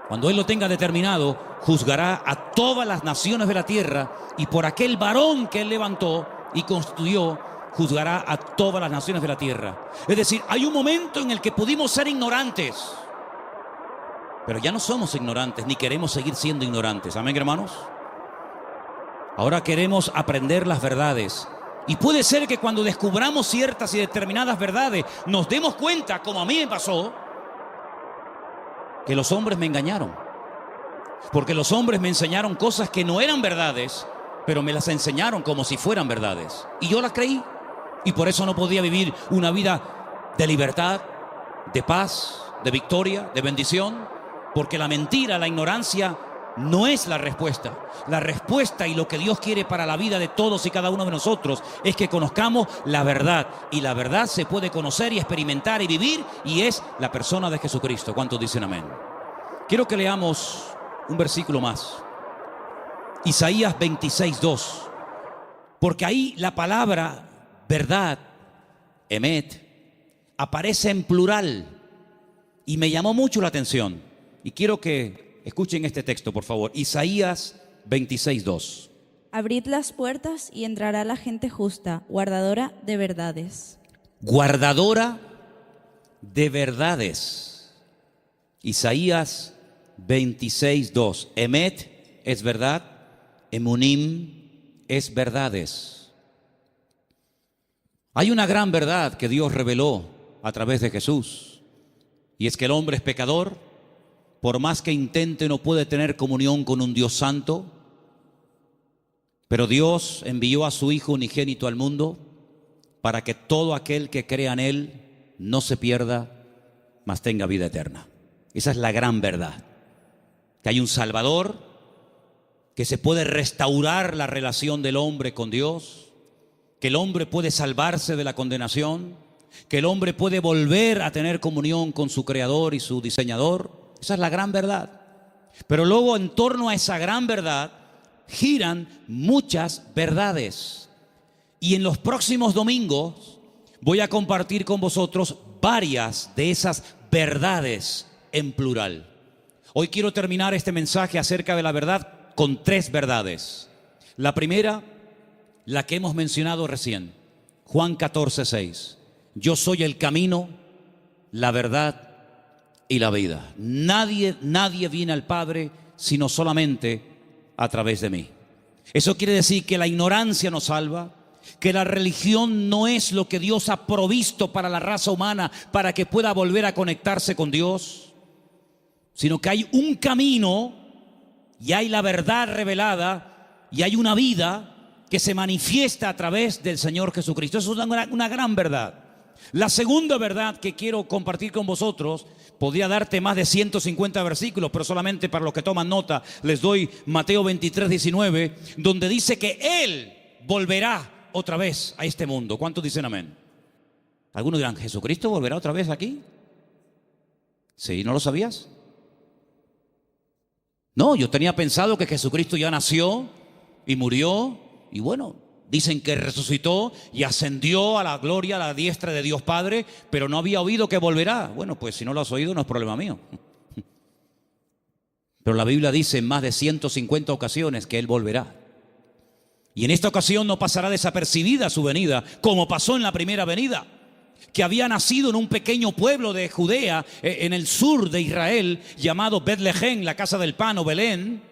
cuando Él lo tenga determinado, juzgará a todas las naciones de la tierra, y por aquel varón que Él levantó y constituyó, juzgará a todas las naciones de la tierra. Es decir, hay un momento en el que pudimos ser ignorantes, pero ya no somos ignorantes, ni queremos seguir siendo ignorantes. Amén, hermanos. Ahora queremos aprender las verdades. Y puede ser que cuando descubramos ciertas y determinadas verdades, nos demos cuenta, como a mí me pasó, que los hombres me engañaron. Porque los hombres me enseñaron cosas que no eran verdades, pero me las enseñaron como si fueran verdades. Y yo las creí. Y por eso no podía vivir una vida de libertad, de paz, de victoria, de bendición. Porque la mentira, la ignorancia, no es la respuesta. La respuesta y lo que Dios quiere para la vida de todos y cada uno de nosotros es que conozcamos la verdad. Y la verdad se puede conocer y experimentar y vivir, y es la persona de Jesucristo. ¿Cuántos dicen amén? Quiero que leamos un versículo más. Isaías 26:2. Porque ahí la palabra verdad, emet, aparece en plural y me llamó mucho la atención. Y quiero que escuchen este texto, por favor. Isaías 26:2. Abrid las puertas y entrará la gente justa, guardadora de verdades. Guardadora de verdades. Isaías 26:2. Emet es verdad, emunim es verdades. Hay una gran verdad que Dios reveló a través de Jesús, y es que el hombre es pecador. Por más que intente, no puede tener comunión con un Dios santo. Pero Dios envió a su Hijo unigénito al mundo para que todo aquel que crea en Él no se pierda, mas tenga vida eterna. Esa es la gran verdad. Que hay un Salvador, que se puede restaurar la relación del hombre con Dios, que el hombre puede salvarse de la condenación, que el hombre puede volver a tener comunión con su Creador y su Diseñador. Esa es la gran verdad. Pero luego, en torno a esa gran verdad giran muchas verdades. Y en los próximos domingos voy a compartir con vosotros varias de esas verdades en plural. Hoy quiero terminar este mensaje acerca de la verdad con 3 verdades. La primera, la que hemos mencionado recién, Juan 14:6. Yo soy el camino, la verdad y la vida. Nadie viene al Padre sino solamente a través de mí. Eso quiere decir que la ignorancia nos salva, que la religión no es lo que Dios ha provisto para la raza humana para que pueda volver a conectarse con Dios, sino que hay un camino y hay la verdad revelada y hay una vida que se manifiesta a través del Señor Jesucristo. Eso es una gran verdad. La segunda verdad que quiero compartir con vosotros, podría darte más de 150 versículos, pero solamente para los que toman nota les doy Mateo 23:19, donde dice que Él volverá otra vez a este mundo. ¿Cuántos dicen amén? Algunos dirán, ¿Jesucristo volverá otra vez aquí? ¿Sí? ¿No lo sabías? No, yo tenía pensado que Jesucristo ya nació y murió y bueno, dicen que resucitó y ascendió a la gloria, a la diestra de Dios Padre, pero no había oído que volverá. Bueno, pues si no lo has oído no es problema mío. Pero la Biblia dice en más de 150 ocasiones que Él volverá. Y en esta ocasión no pasará desapercibida su venida, como pasó en la primera venida, que había nacido en un pequeño pueblo de Judea, en el sur de Israel, llamado Betlehem, la casa del pan o Belén.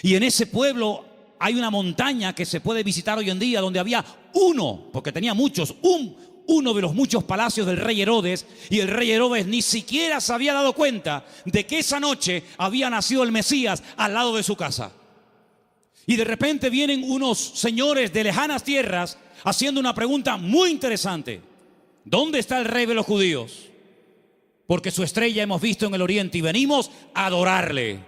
Y en ese pueblo hay una montaña que se puede visitar hoy en día, donde había uno, porque tenía muchos, uno de los muchos palacios del rey Herodes, y el rey Herodes ni siquiera se había dado cuenta de que esa noche había nacido el Mesías al lado de su casa. Y de repente vienen unos señores de lejanas tierras haciendo una pregunta muy interesante: ¿dónde está el rey de los judíos? Porque su estrella hemos visto en el oriente y venimos a adorarle.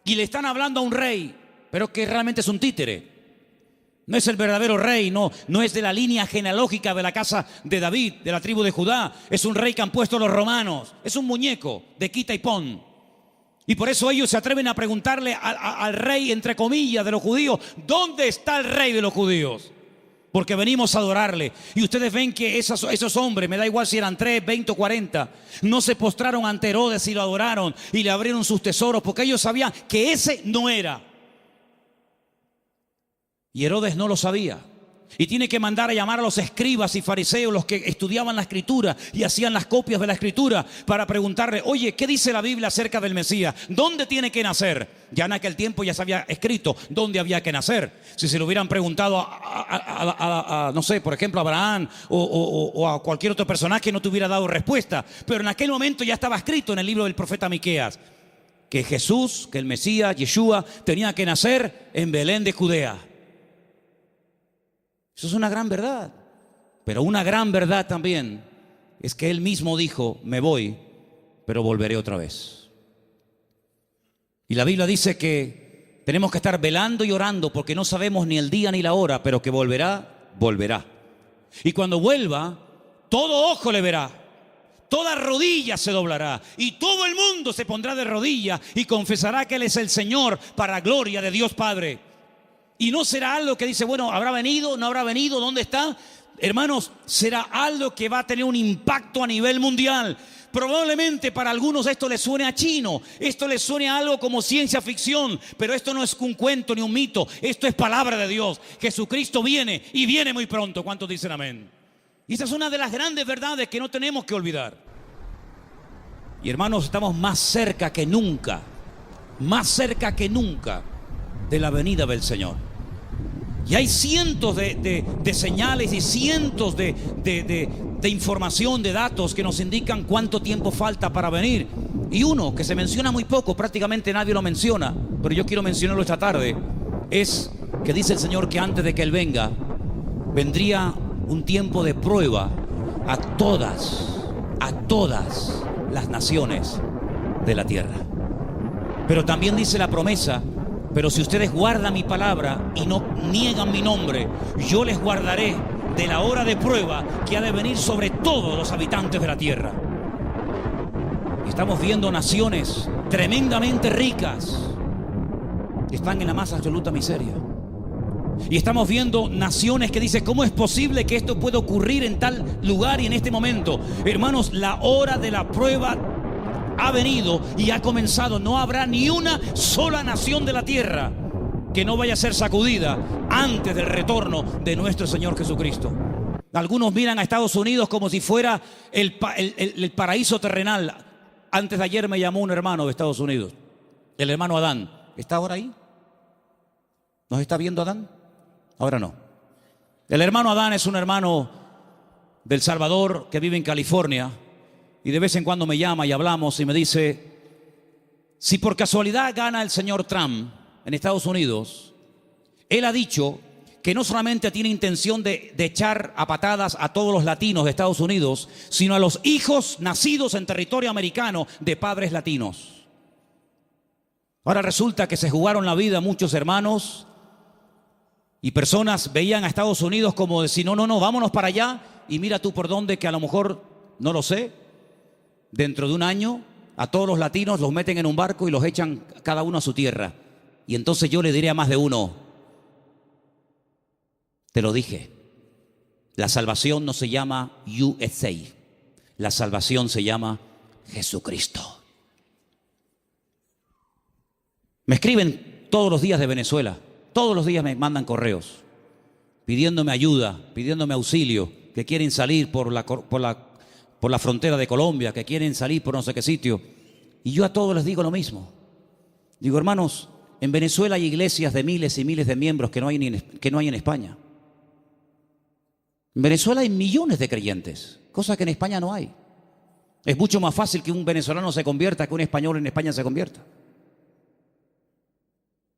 Y le están hablando a un rey, pero que realmente es un títere. No es el verdadero rey, no es de la línea genealógica de la casa de David, de la tribu de Judá. Es un rey que han puesto los romanos. Es un muñeco de quita y pon. Y por eso ellos se atreven a preguntarle al rey, entre comillas, de los judíos: ¿dónde está el rey de los judíos? Porque venimos a adorarle. Y ustedes ven que esos hombres, me da igual si eran 3, 20 o 40, no se postraron ante Herodes y lo adoraron y le abrieron sus tesoros, porque ellos sabían que ese no era. Y Herodes no lo sabía. Y tiene que mandar a llamar a los escribas y fariseos, los que estudiaban la escritura y hacían las copias de la escritura, para preguntarle: oye, ¿qué dice la Biblia acerca del Mesías? ¿Dónde tiene que nacer? Ya en aquel tiempo ya se había escrito dónde había que nacer. Si se lo hubieran preguntado no sé, por ejemplo, a Abraham o a cualquier otro personaje, no te hubiera dado respuesta. Pero en aquel momento ya estaba escrito en el libro del profeta Miqueas que Jesús, que el Mesías, Yeshua, tenía que nacer en Belén de Judea. Eso es una gran verdad. Pero una gran verdad también es que Él mismo dijo: me voy, pero volveré otra vez. Y la Biblia dice que tenemos que estar velando y orando, porque no sabemos ni el día ni la hora, pero que volverá, volverá. Y cuando vuelva, todo ojo le verá, toda rodilla se doblará y todo el mundo se pondrá de rodillas y confesará que Él es el Señor, para gloria de Dios Padre. Y no será algo que dice: bueno, ¿habrá venido? ¿No habrá venido? ¿Dónde está? Hermanos, será algo que va a tener un impacto a nivel mundial. Probablemente para algunos esto les suene a chino, esto les suene a algo como ciencia ficción, pero esto no es un cuento ni un mito, esto es palabra de Dios. Jesucristo viene y viene muy pronto. ¿Cuántos dicen amén? Y esa es una de las grandes verdades que no tenemos que olvidar. Y hermanos, estamos más cerca que nunca de la venida del Señor. Y hay cientos de señales y cientos de información, de datos que nos indican cuánto tiempo falta para venir. Y uno que se menciona muy poco, prácticamente nadie lo menciona, pero yo quiero mencionarlo esta tarde, es que dice el Señor que antes de que Él venga, vendría un tiempo de prueba a todas las naciones de la tierra. Pero también dice la promesa: pero si ustedes guardan mi palabra y no niegan mi nombre, yo les guardaré de la hora de prueba que ha de venir sobre todos los habitantes de la tierra. Estamos viendo naciones tremendamente ricas que están en la más absoluta miseria. Y estamos viendo naciones que dicen: ¿cómo es posible que esto pueda ocurrir en tal lugar y en este momento? Hermanos, la hora de la prueba ha venido y ha comenzado. No habrá ni una sola nación de la tierra que no vaya a ser sacudida antes del retorno de nuestro Señor Jesucristo. Algunos miran a Estados Unidos como si fuera el paraíso terrenal. Antes de ayer me llamó un hermano de Estados Unidos, el hermano Adán. ¿Está ahora ahí? ¿Nos está viendo Adán? Ahora no. El hermano Adán es un hermano del Salvador que vive en California. Y de vez en cuando me llama y hablamos y me dice: si por casualidad gana el señor Trump en Estados Unidos, él ha dicho que no solamente tiene intención de echar a patadas a todos los latinos de Estados Unidos, sino a los hijos nacidos en territorio americano de padres latinos. Ahora resulta que se jugaron la vida muchos hermanos y personas veían a Estados Unidos como decir: no, vámonos para allá, y mira tú por dónde, que a lo mejor, no lo sé, dentro de un año a todos los latinos los meten en un barco y los echan cada uno a su tierra. Y entonces yo le diré a más de uno: te lo dije, la salvación no se llama USA, la salvación se llama Jesucristo. Me escriben todos los días de Venezuela, todos los días me mandan correos pidiéndome ayuda, pidiéndome auxilio, que quieren salir por la frontera de Colombia, que quieren salir por no sé qué sitio. Y yo a todos les digo lo mismo. Digo: hermanos, en Venezuela hay iglesias de miles y miles de miembros que no hay en España. En Venezuela hay millones de creyentes, cosa que en España no hay. Es mucho más fácil que un venezolano se convierta que un español en España se convierta.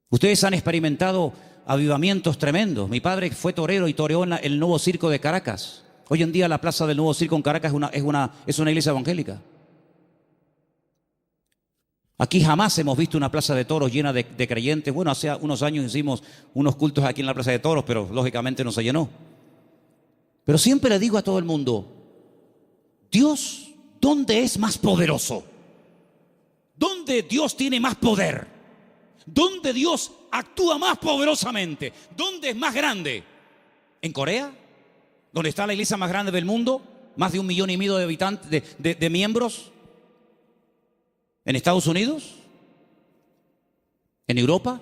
Ustedes han experimentado avivamientos tremendos. Mi padre fue torero y toreó en el Nuevo Circo de Caracas. Hoy en día la plaza del Nuevo Circo en Caracas es una iglesia evangélica. Aquí jamás hemos visto una plaza de toros llena de creyentes. Bueno, hace unos años hicimos unos cultos aquí en la plaza de toros, pero lógicamente no se llenó. Pero siempre le digo a todo el mundo, Dios, ¿dónde es más poderoso? ¿Dónde Dios tiene más poder? ¿Dónde Dios actúa más poderosamente? ¿Dónde es más grande? ¿En Corea? ¿Donde está la iglesia más grande del mundo? ¿Más de 1,5 millones de habitantes, de miembros? ¿En Estados Unidos? ¿En Europa?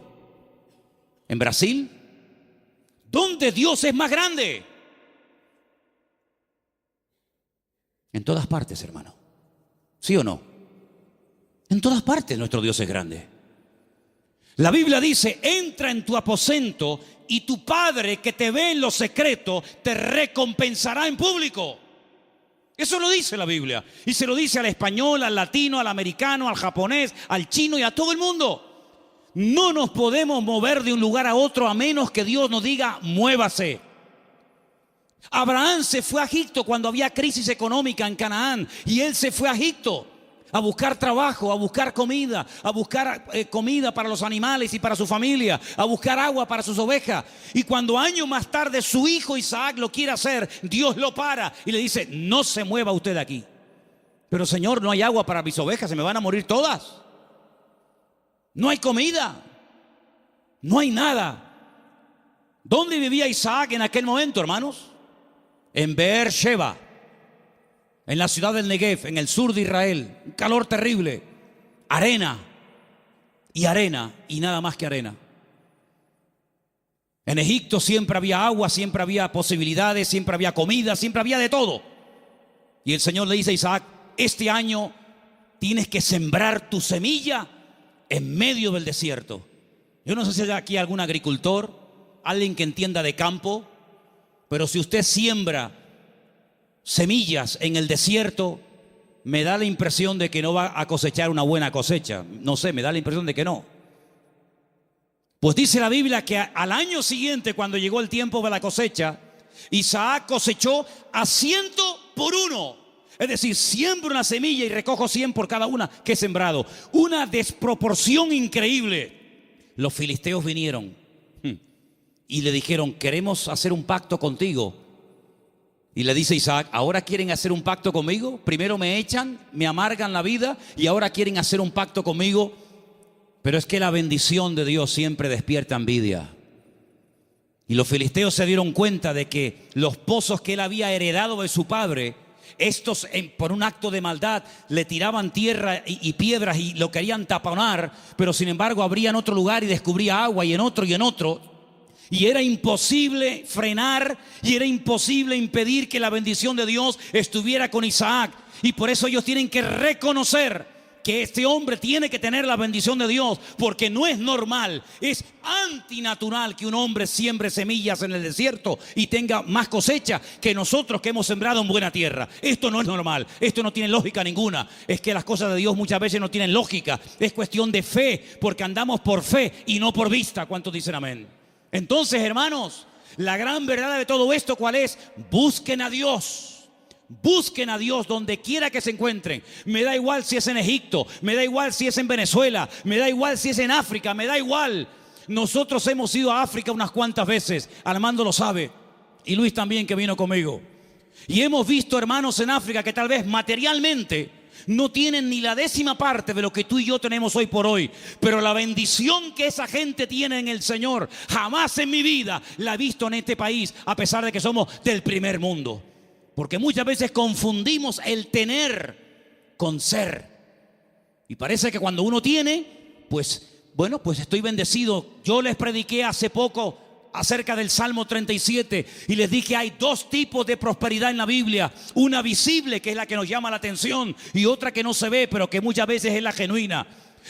¿En Brasil? ¿Dónde Dios es más grande? En todas partes, hermano. ¿Sí o no? En todas partes nuestro Dios es grande. La Biblia dice, entra en tu aposento y tu Padre que te ve en lo secreto te recompensará en público. Eso lo dice la Biblia. Y se lo dice al español, al latino, al americano, al japonés, al chino y a todo el mundo. No nos podemos mover de un lugar a otro a menos que Dios nos diga, muévase. Abraham se fue a Egipto cuando había crisis económica en Canaán y él se fue a Egipto a buscar trabajo, a buscar comida, comida para los animales y para su familia, a buscar agua para sus ovejas. Y cuando años más tarde su hijo Isaac lo quiere hacer, Dios lo para y le dice, no se mueva usted de aquí. Pero Señor, no hay agua para mis ovejas, se me van a morir todas. No hay comida, no hay nada. ¿Dónde vivía Isaac en aquel momento, hermanos? En Beersheba, en la ciudad del Negev, en el sur de Israel. Un calor terrible, arena y nada más que arena. En Egipto siempre había agua, siempre había posibilidades, siempre había comida, siempre había de todo. Y el Señor le dice a Isaac, este año tienes que sembrar tu semilla en medio del desierto. Yo no sé si hay aquí algún agricultor, alguien que entienda de campo, pero si usted siembra semillas en el desierto, me da la impresión de que no va a cosechar una buena cosecha. No sé, me da la impresión de que no. Pues dice la Biblia que al año siguiente, cuando llegó el tiempo de la cosecha, Isaac cosechó a 100 por 1. Es decir, siembro una semilla y recojo 100 por cada una que he sembrado. Una desproporción increíble. Los filisteos vinieron y le dijeron, queremos hacer un pacto contigo. Y le dice Isaac, ¿ahora quieren hacer un pacto conmigo? Primero me echan, me amargan la vida y ahora quieren hacer un pacto conmigo. Pero es que la bendición de Dios siempre despierta envidia. Y los filisteos se dieron cuenta de que los pozos que él había heredado de su padre, estos por un acto de maldad le tiraban tierra y piedras y lo querían taponar, pero sin embargo abrían otro lugar y descubría agua y en otro y en otro. Y era imposible frenar y era imposible impedir que la bendición de Dios estuviera con Isaac. Y por eso ellos tienen que reconocer que este hombre tiene que tener la bendición de Dios, porque no es normal, es antinatural que un hombre siembre semillas en el desierto y tenga más cosecha que nosotros que hemos sembrado en buena tierra. Esto no es normal, esto no tiene lógica ninguna. Es que las cosas de Dios muchas veces no tienen lógica, es cuestión de fe, porque andamos por fe y no por vista. ¿Cuántos dicen amén? Entonces, hermanos, la gran verdad de todo esto, ¿cuál es? Busquen a Dios. Busquen a Dios donde quiera que se encuentren. Me da igual si es en Egipto, me da igual si es en Venezuela, me da igual si es en África, me da igual. Nosotros hemos ido a África unas cuantas veces, Armando lo sabe, y Luis también, que vino conmigo. Y hemos visto hermanos en África que tal vez materialmente no tienen ni la 10ª parte de lo que tú y yo tenemos hoy por hoy, pero la bendición que esa gente tiene en el Señor, jamás en mi vida la he visto en este país, a pesar de que somos del primer mundo. Porque muchas veces confundimos el tener con ser. Y parece que cuando uno tiene, pues bueno, pues estoy bendecido. Yo les prediqué hace poco acerca del Salmo 37 y les dije, hay 2 tipos de prosperidad en la Biblia. Una visible, que es la que nos llama la atención, y otra que no se ve, pero que muchas veces es la genuina.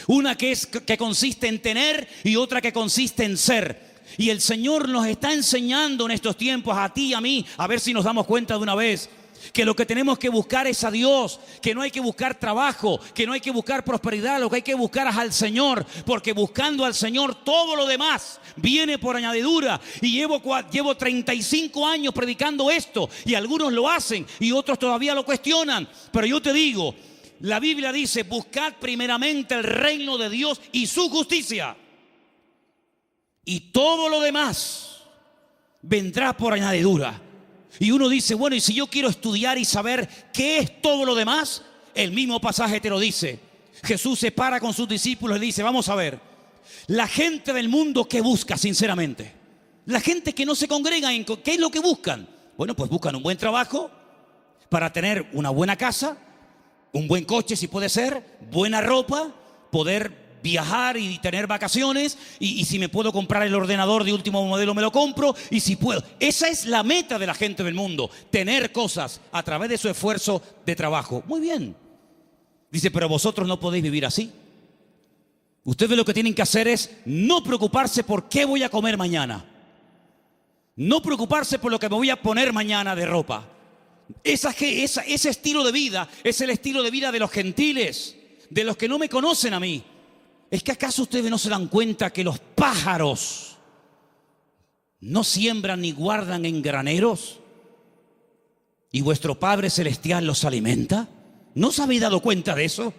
Una que consiste en tener y otra que consiste en ser. Y el Señor nos está enseñando en estos tiempos, a ti y a mí, a ver si nos damos cuenta de una vez, que lo que tenemos que buscar es a Dios, que no hay que buscar trabajo, que no hay que buscar prosperidad, lo que hay que buscar es al Señor, porque buscando al Señor todo lo demás viene por añadidura. Y llevo 35 años predicando esto, y algunos lo hacen y otros todavía lo cuestionan, pero yo te digo, La Biblia dice, buscad primeramente el reino de Dios y su justicia, y todo lo demás vendrá por añadidura. Y uno dice, bueno, y si yo quiero estudiar y saber qué es todo lo demás, el mismo pasaje te lo dice. Jesús se para con sus discípulos y dice, vamos a ver, la gente del mundo, ¿qué busca sinceramente? La gente que no se congrega, ¿qué es lo que buscan? Bueno, pues buscan un buen trabajo para tener una buena casa, un buen coche si puede ser, buena ropa, poder viajar y tener vacaciones, y si me puedo comprar el ordenador de último modelo me lo compro, y si puedo. Esa es la meta de la gente del mundo, tener cosas a través de su esfuerzo de trabajo. Muy bien. Dice, pero vosotros no podéis vivir así. Ustedes lo que tienen que hacer es no preocuparse por qué voy a comer mañana, no preocuparse por lo que me voy a poner mañana de ropa. Ese estilo de vida es el estilo de vida de los gentiles, de los que no me conocen a mí. ¿Es que acaso ustedes no se dan cuenta que los pájaros no siembran ni guardan en graneros y vuestro Padre Celestial los alimenta? ¿No os habéis dado cuenta de eso?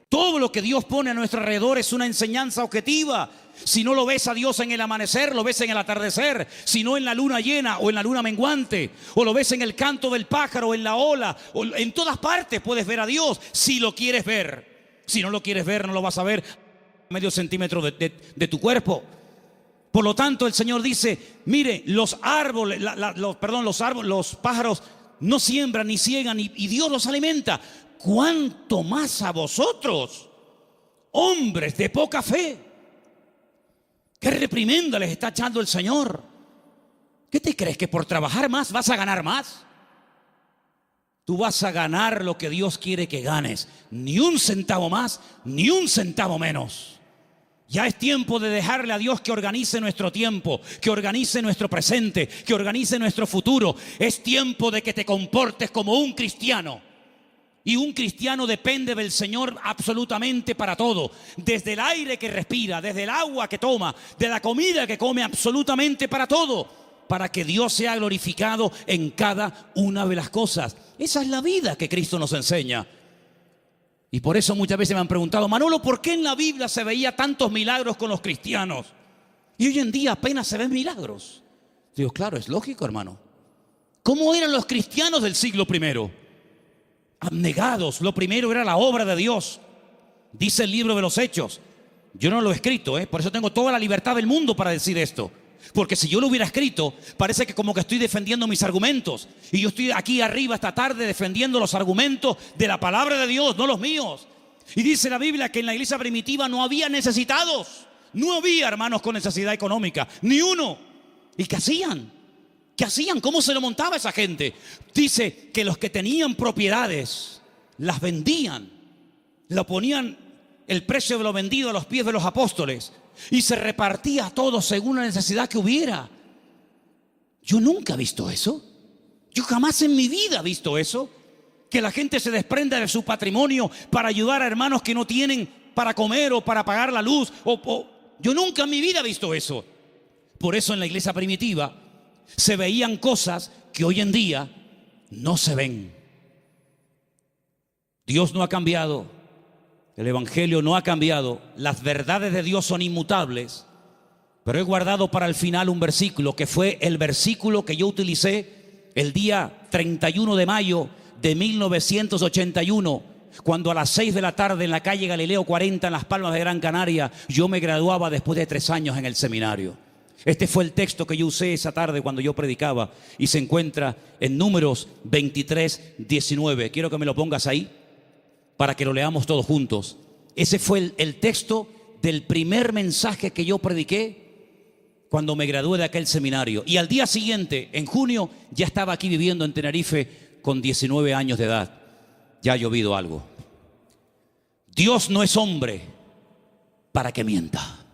Todo lo que Dios pone a nuestro alrededor es una enseñanza objetiva. Si no lo ves a Dios en el amanecer, lo ves en el atardecer. Si no en la luna llena o en la luna menguante, o lo ves en el canto del pájaro, en la ola, o en todas partes puedes ver a Dios si lo quieres ver. Si no lo quieres ver, no lo vas a ver medio centímetro de tu cuerpo. Por lo tanto, el Señor dice, mire, los árboles, los pájaros no siembran ni ciegan y Dios los alimenta. ¿Cuánto más a vosotros, hombres de poca fe? ¿Qué reprimenda les está echando el Señor? ¿Qué te crees, que por trabajar más vas a ganar más? Tú vas a ganar lo que Dios quiere que ganes. Ni un centavo más, ni un centavo menos. Ya es tiempo de dejarle a Dios que organice nuestro tiempo, que organice nuestro presente, que organice nuestro futuro. Es tiempo de que te comportes como un cristiano. Y un cristiano depende del Señor absolutamente para todo. Desde el aire que respira, desde el agua que toma, de la comida que come, absolutamente para todo. Para que Dios sea glorificado en cada una de las cosas. Esa es la vida que Cristo nos enseña. Y por eso muchas veces me han preguntado, Manolo, ¿por qué en la Biblia se veía tantos milagros con los cristianos? Y hoy en día apenas se ven milagros. Digo, claro, es lógico, hermano. ¿Cómo eran los cristianos del siglo I? Abnegados. Lo primero era la obra de Dios. Dice el libro de los Hechos. Yo no lo he escrito, por eso tengo toda la libertad del mundo para decir esto. Porque si yo lo hubiera escrito, parece que como que estoy defendiendo mis argumentos. Y yo estoy aquí arriba esta tarde defendiendo los argumentos de la palabra de Dios, no los míos. Y dice la Biblia que en la iglesia primitiva no había necesitados. No había hermanos con necesidad económica, ni uno. ¿Y qué hacían? ¿Qué hacían? ¿Cómo se lo montaba esa gente? Dice que los que tenían propiedades las vendían. Lo ponían el precio de lo vendido a los pies de los apóstoles. Y se repartía todo según la necesidad que hubiera. Yo nunca he visto eso. Yo jamás en mi vida he visto eso. Que la gente se desprenda de su patrimonio para ayudar a hermanos que no tienen para comer o para pagar la luz. Yo nunca en mi vida he visto eso. Por eso en la iglesia primitiva se veían cosas que hoy en día no se ven. Dios no ha cambiado. El Evangelio no ha cambiado, las verdades de Dios son inmutables, pero he guardado para el final un versículo que fue el versículo que yo utilicé el día 31 de mayo de 1981, cuando a las 6 de la tarde en la calle Galileo 40 en Las Palmas de Gran Canaria, yo me graduaba después de 3 años en el seminario. Este fue el texto que yo usé esa tarde cuando yo predicaba y se encuentra en Números 23, 19. Quiero que me lo pongas ahí, para que lo leamos todos juntos. Ese fue el texto del primer mensaje que yo prediqué cuando me gradué de aquel seminario. Y al día siguiente, en junio, ya estaba aquí viviendo en Tenerife con 19 años de edad. Ya ha llovido algo. Dios no es hombre para que mienta,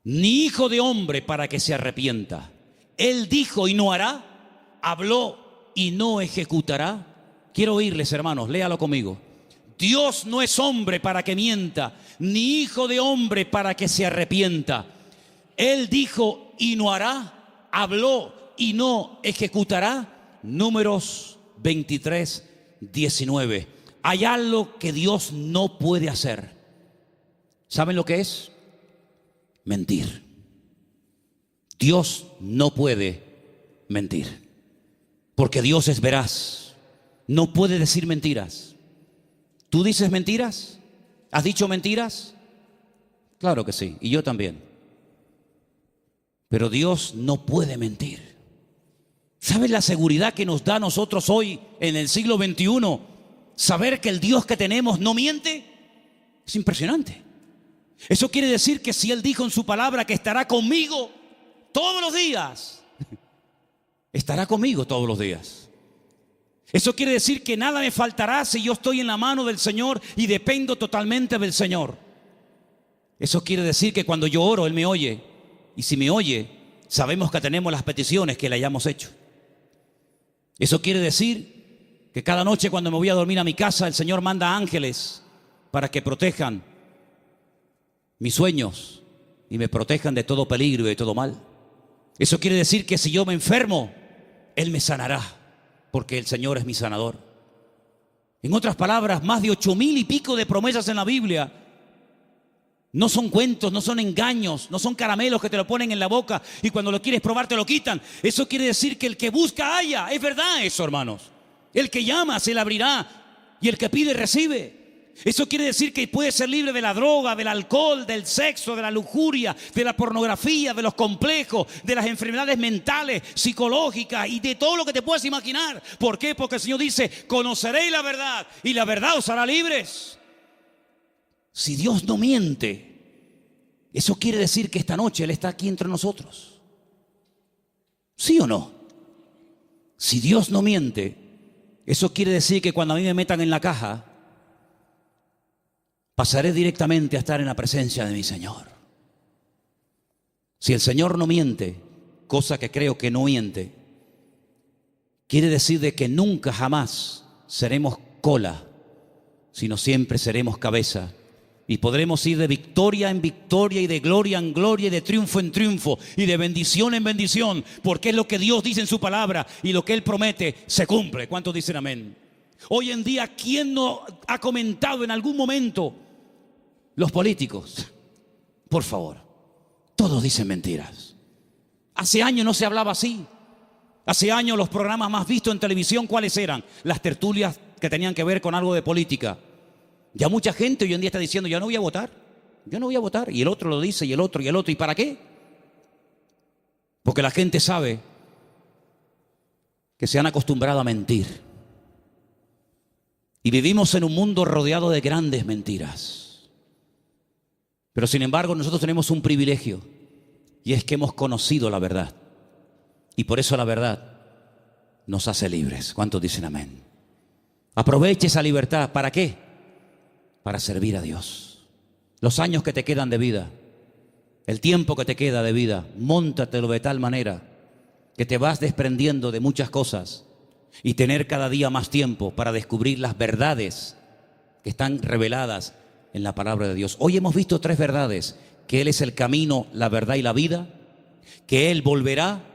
ni hijo de hombre para que se arrepienta. Él dijo y no hará, habló y no ejecutará. Quiero oírles, hermanos, léalo conmigo. Dios no es hombre para que mienta, ni hijo de hombre para que se arrepienta. Él dijo y no hará, habló y no ejecutará. Números 23, 19. hay algo que Dios no puede hacer. ¿Saben lo que es? Mentir. Dios no puede mentir, porque Dios es veraz. No puede decir mentiras. ¿Tú dices mentiras? ¿Has dicho mentiras? Claro que sí, y yo también. Pero Dios no puede mentir. ¿Sabes la seguridad que nos da a nosotros hoy en el siglo XXI? Saber que el Dios que tenemos no miente. Es impresionante. Eso quiere decir que si Él dijo en su palabra que estará conmigo todos los días, estará conmigo todos los días. Eso quiere decir que nada me faltará si yo estoy en la mano del Señor y dependo totalmente del Señor. Eso quiere decir que cuando yo oro, Él me oye. Y si me oye, sabemos que tenemos las peticiones que le hayamos hecho. Eso quiere decir que cada noche cuando me voy a dormir a mi casa, el Señor manda ángeles para que protejan mis sueños y me protejan de todo peligro y de todo mal. Eso quiere decir que si yo me enfermo, Él me sanará, porque el Señor es mi sanador. En otras palabras, más de 8,000 y pico de promesas en la Biblia no son cuentos, no son engaños, no son caramelos que te lo ponen en la boca y cuando lo quieres probar te lo quitan. Eso quiere decir que el que busca halla. Es verdad eso, hermanos. El que llama se le abrirá y el que pide recibe. Eso quiere decir que puedes ser libre de la droga, del alcohol, del sexo, de la lujuria, de la pornografía, de los complejos, de las enfermedades mentales, psicológicas y de todo lo que te puedas imaginar. ¿Por qué? Porque el Señor dice, conoceréis la verdad y la verdad os hará libres. Si Dios no miente, eso quiere decir que esta noche Él está aquí entre nosotros. ¿Sí o no? Si Dios no miente, eso quiere decir que cuando a mí me metan en la caja, pasaré directamente a estar en la presencia de mi Señor. Si el Señor no miente, cosa que creo que no miente, quiere decir de que nunca jamás seremos cola, sino siempre seremos cabeza. Y podremos ir de victoria en victoria y de gloria en gloria y de triunfo en triunfo y de bendición en bendición, porque es lo que Dios dice en su palabra y lo que Él promete se cumple. ¿Cuántos dicen amén? Hoy en día, ¿quién no ha comentado en algún momento? Los políticos, por favor, todos dicen mentiras. Hace años no se hablaba así. Hace años los programas más vistos en televisión, ¿cuáles eran? Las tertulias que tenían que ver con algo de política. Ya mucha gente hoy en día está diciendo, yo no voy a votar, yo no voy a votar. Y el otro lo dice, y el otro, y el otro. ¿Y para qué? Porque la gente sabe que se han acostumbrado a mentir. Y vivimos en un mundo rodeado de grandes mentiras. Pero sin embargo nosotros tenemos un privilegio, y es que hemos conocido la verdad. Y por eso la verdad nos hace libres. ¿Cuántos dicen amén? Aproveche esa libertad. ¿Para qué? Para servir a Dios. Los años que te quedan de vida, el tiempo que te queda de vida, móntatelo de tal manera que te vas desprendiendo de muchas cosas y tener cada día más tiempo para descubrir las verdades que están reveladas en la palabra de Dios. Hoy hemos visto 3 verdades: que Él es el camino, la verdad y la vida, que Él volverá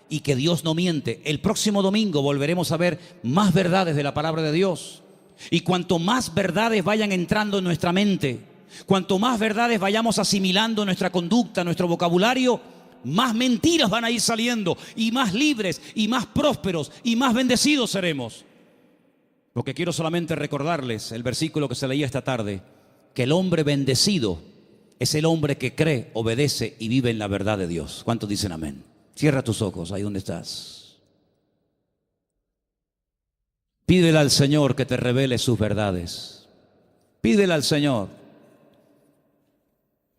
y que Dios no miente. El próximo domingo volveremos a ver más verdades de la palabra de Dios. Y cuanto más verdades vayan entrando en nuestra mente, cuanto más verdades vayamos asimilando en nuestra conducta, nuestro vocabulario, más mentiras van a ir saliendo y más libres y más prósperos y más bendecidos seremos. Porque quiero solamente recordarles el versículo que se leía esta tarde, que el hombre bendecido es el hombre que cree, obedece y vive en la verdad de Dios. ¿Cuántos dicen amén? Cierra tus ojos ahí donde estás. Pídele al Señor que te revele sus verdades. Pídele al Señor.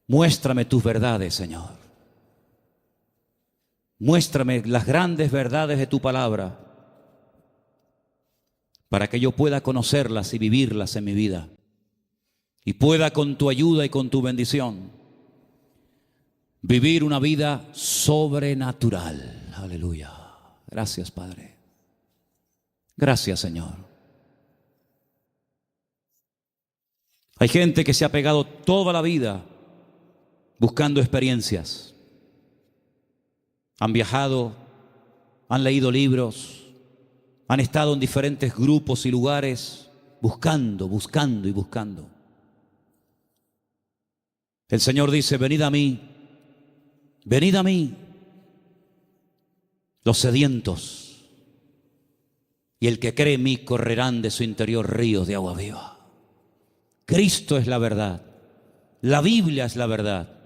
Muéstrame tus verdades, Señor. Muéstrame las grandes verdades de tu palabra para que yo pueda conocerlas y vivirlas en mi vida. Y pueda con tu ayuda y con tu bendición vivir una vida sobrenatural. Aleluya. Gracias, Padre. Gracias, Señor. Hay gente que se ha pegado toda la vida buscando experiencias. Han viajado, han leído libros, han estado en diferentes grupos y lugares, buscando, buscando y buscando. El Señor dice, venid a mí, los sedientos, y el que cree en mí correrán de su interior ríos de agua viva. Cristo es la verdad, la Biblia es la verdad,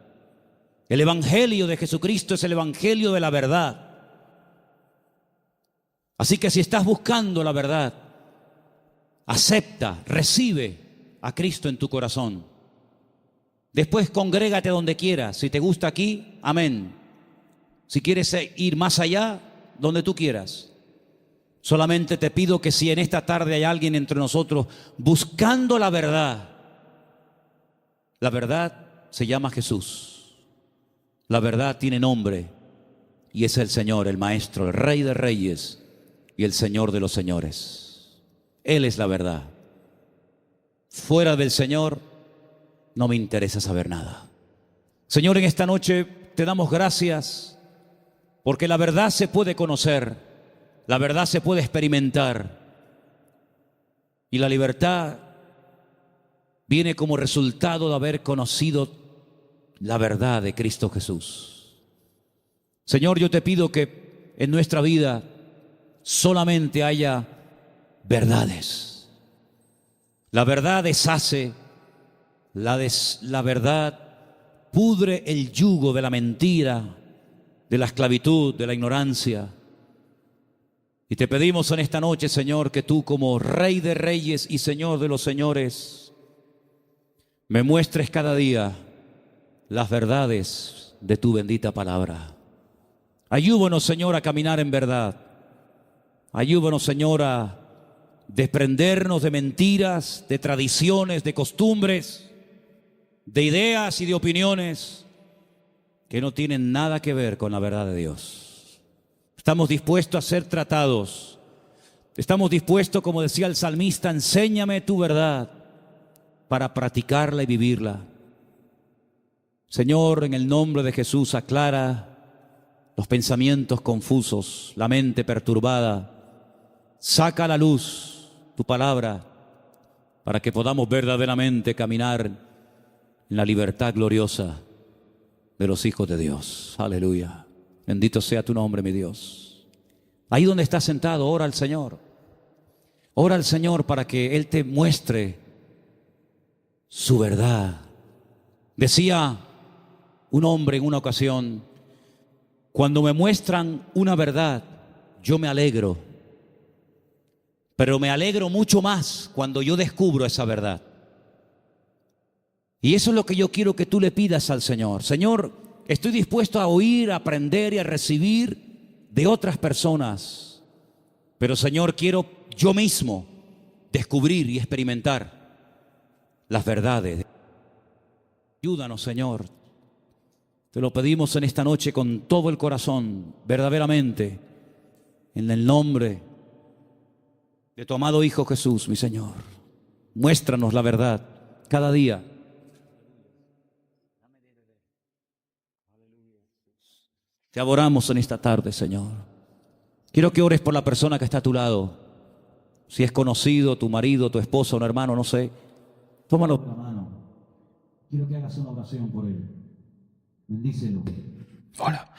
el Evangelio de Jesucristo es el Evangelio de la verdad. Así que si estás buscando la verdad, acepta, recibe a Cristo en tu corazón. Después congrégate donde quieras. Si te gusta aquí, amén. Si quieres ir más allá, donde tú quieras. Solamente te pido que si en esta tarde hay alguien entre nosotros buscando la verdad se llama Jesús. La verdad tiene nombre y es el Señor, el Maestro, el Rey de Reyes y el Señor de los Señores. Él es la verdad. Fuera del Señor no me interesa saber nada. Señor, en esta noche te damos gracias porque la verdad se puede conocer, la verdad se puede experimentar y la libertad viene como resultado de haber conocido la verdad de Cristo Jesús. Señor, yo te pido que en nuestra vida solamente haya verdades. La verdad deshace, la verdad pudre el yugo de la mentira, de la esclavitud, de la ignorancia. Y te pedimos en esta noche, Señor, que tú como Rey de Reyes y Señor de los Señores, me muestres cada día las verdades de tu bendita palabra. Ayúdanos, Señor, a caminar en verdad. Ayúdanos, Señor, a desprendernos de mentiras, de tradiciones, de costumbres, de ideas y de opiniones que no tienen nada que ver con la verdad de Dios. Estamos dispuestos a ser tratados. Estamos dispuestos, como decía el salmista, enséñame tu verdad para practicarla y vivirla. Señor, en el nombre de Jesús, aclara los pensamientos confusos, la mente perturbada. Saca a la luz tu palabra para que podamos verdaderamente caminar en la libertad gloriosa de los hijos de Dios. Aleluya. Bendito sea tu nombre, mi Dios. Ahí donde estás sentado, ora al Señor. Ora al Señor para que Él te muestre su verdad. Decía un hombre en una ocasión, cuando me muestran una verdad, yo me alegro, pero me alegro mucho más cuando yo descubro esa verdad. Y eso es lo que yo quiero que tú le pidas al Señor. Señor, estoy dispuesto a oír, a aprender y a recibir de otras personas, pero Señor, quiero yo mismo descubrir y experimentar las verdades. Ayúdanos, Señor. Te lo pedimos en esta noche con todo el corazón, verdaderamente, en el nombre de tu amado Hijo Jesús, mi Señor. Muéstranos la verdad cada día. Te adoramos en esta tarde, Señor. Quiero que ores por la persona que está a tu lado. Si es conocido, tu marido, tu esposo, un hermano, no sé. Tómalo por la mano. Quiero que hagas una oración por él. Bendícelo. Hola.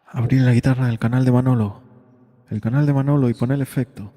Abrí la guitarra del canal de Manolo. El canal de Manolo y pon el efecto.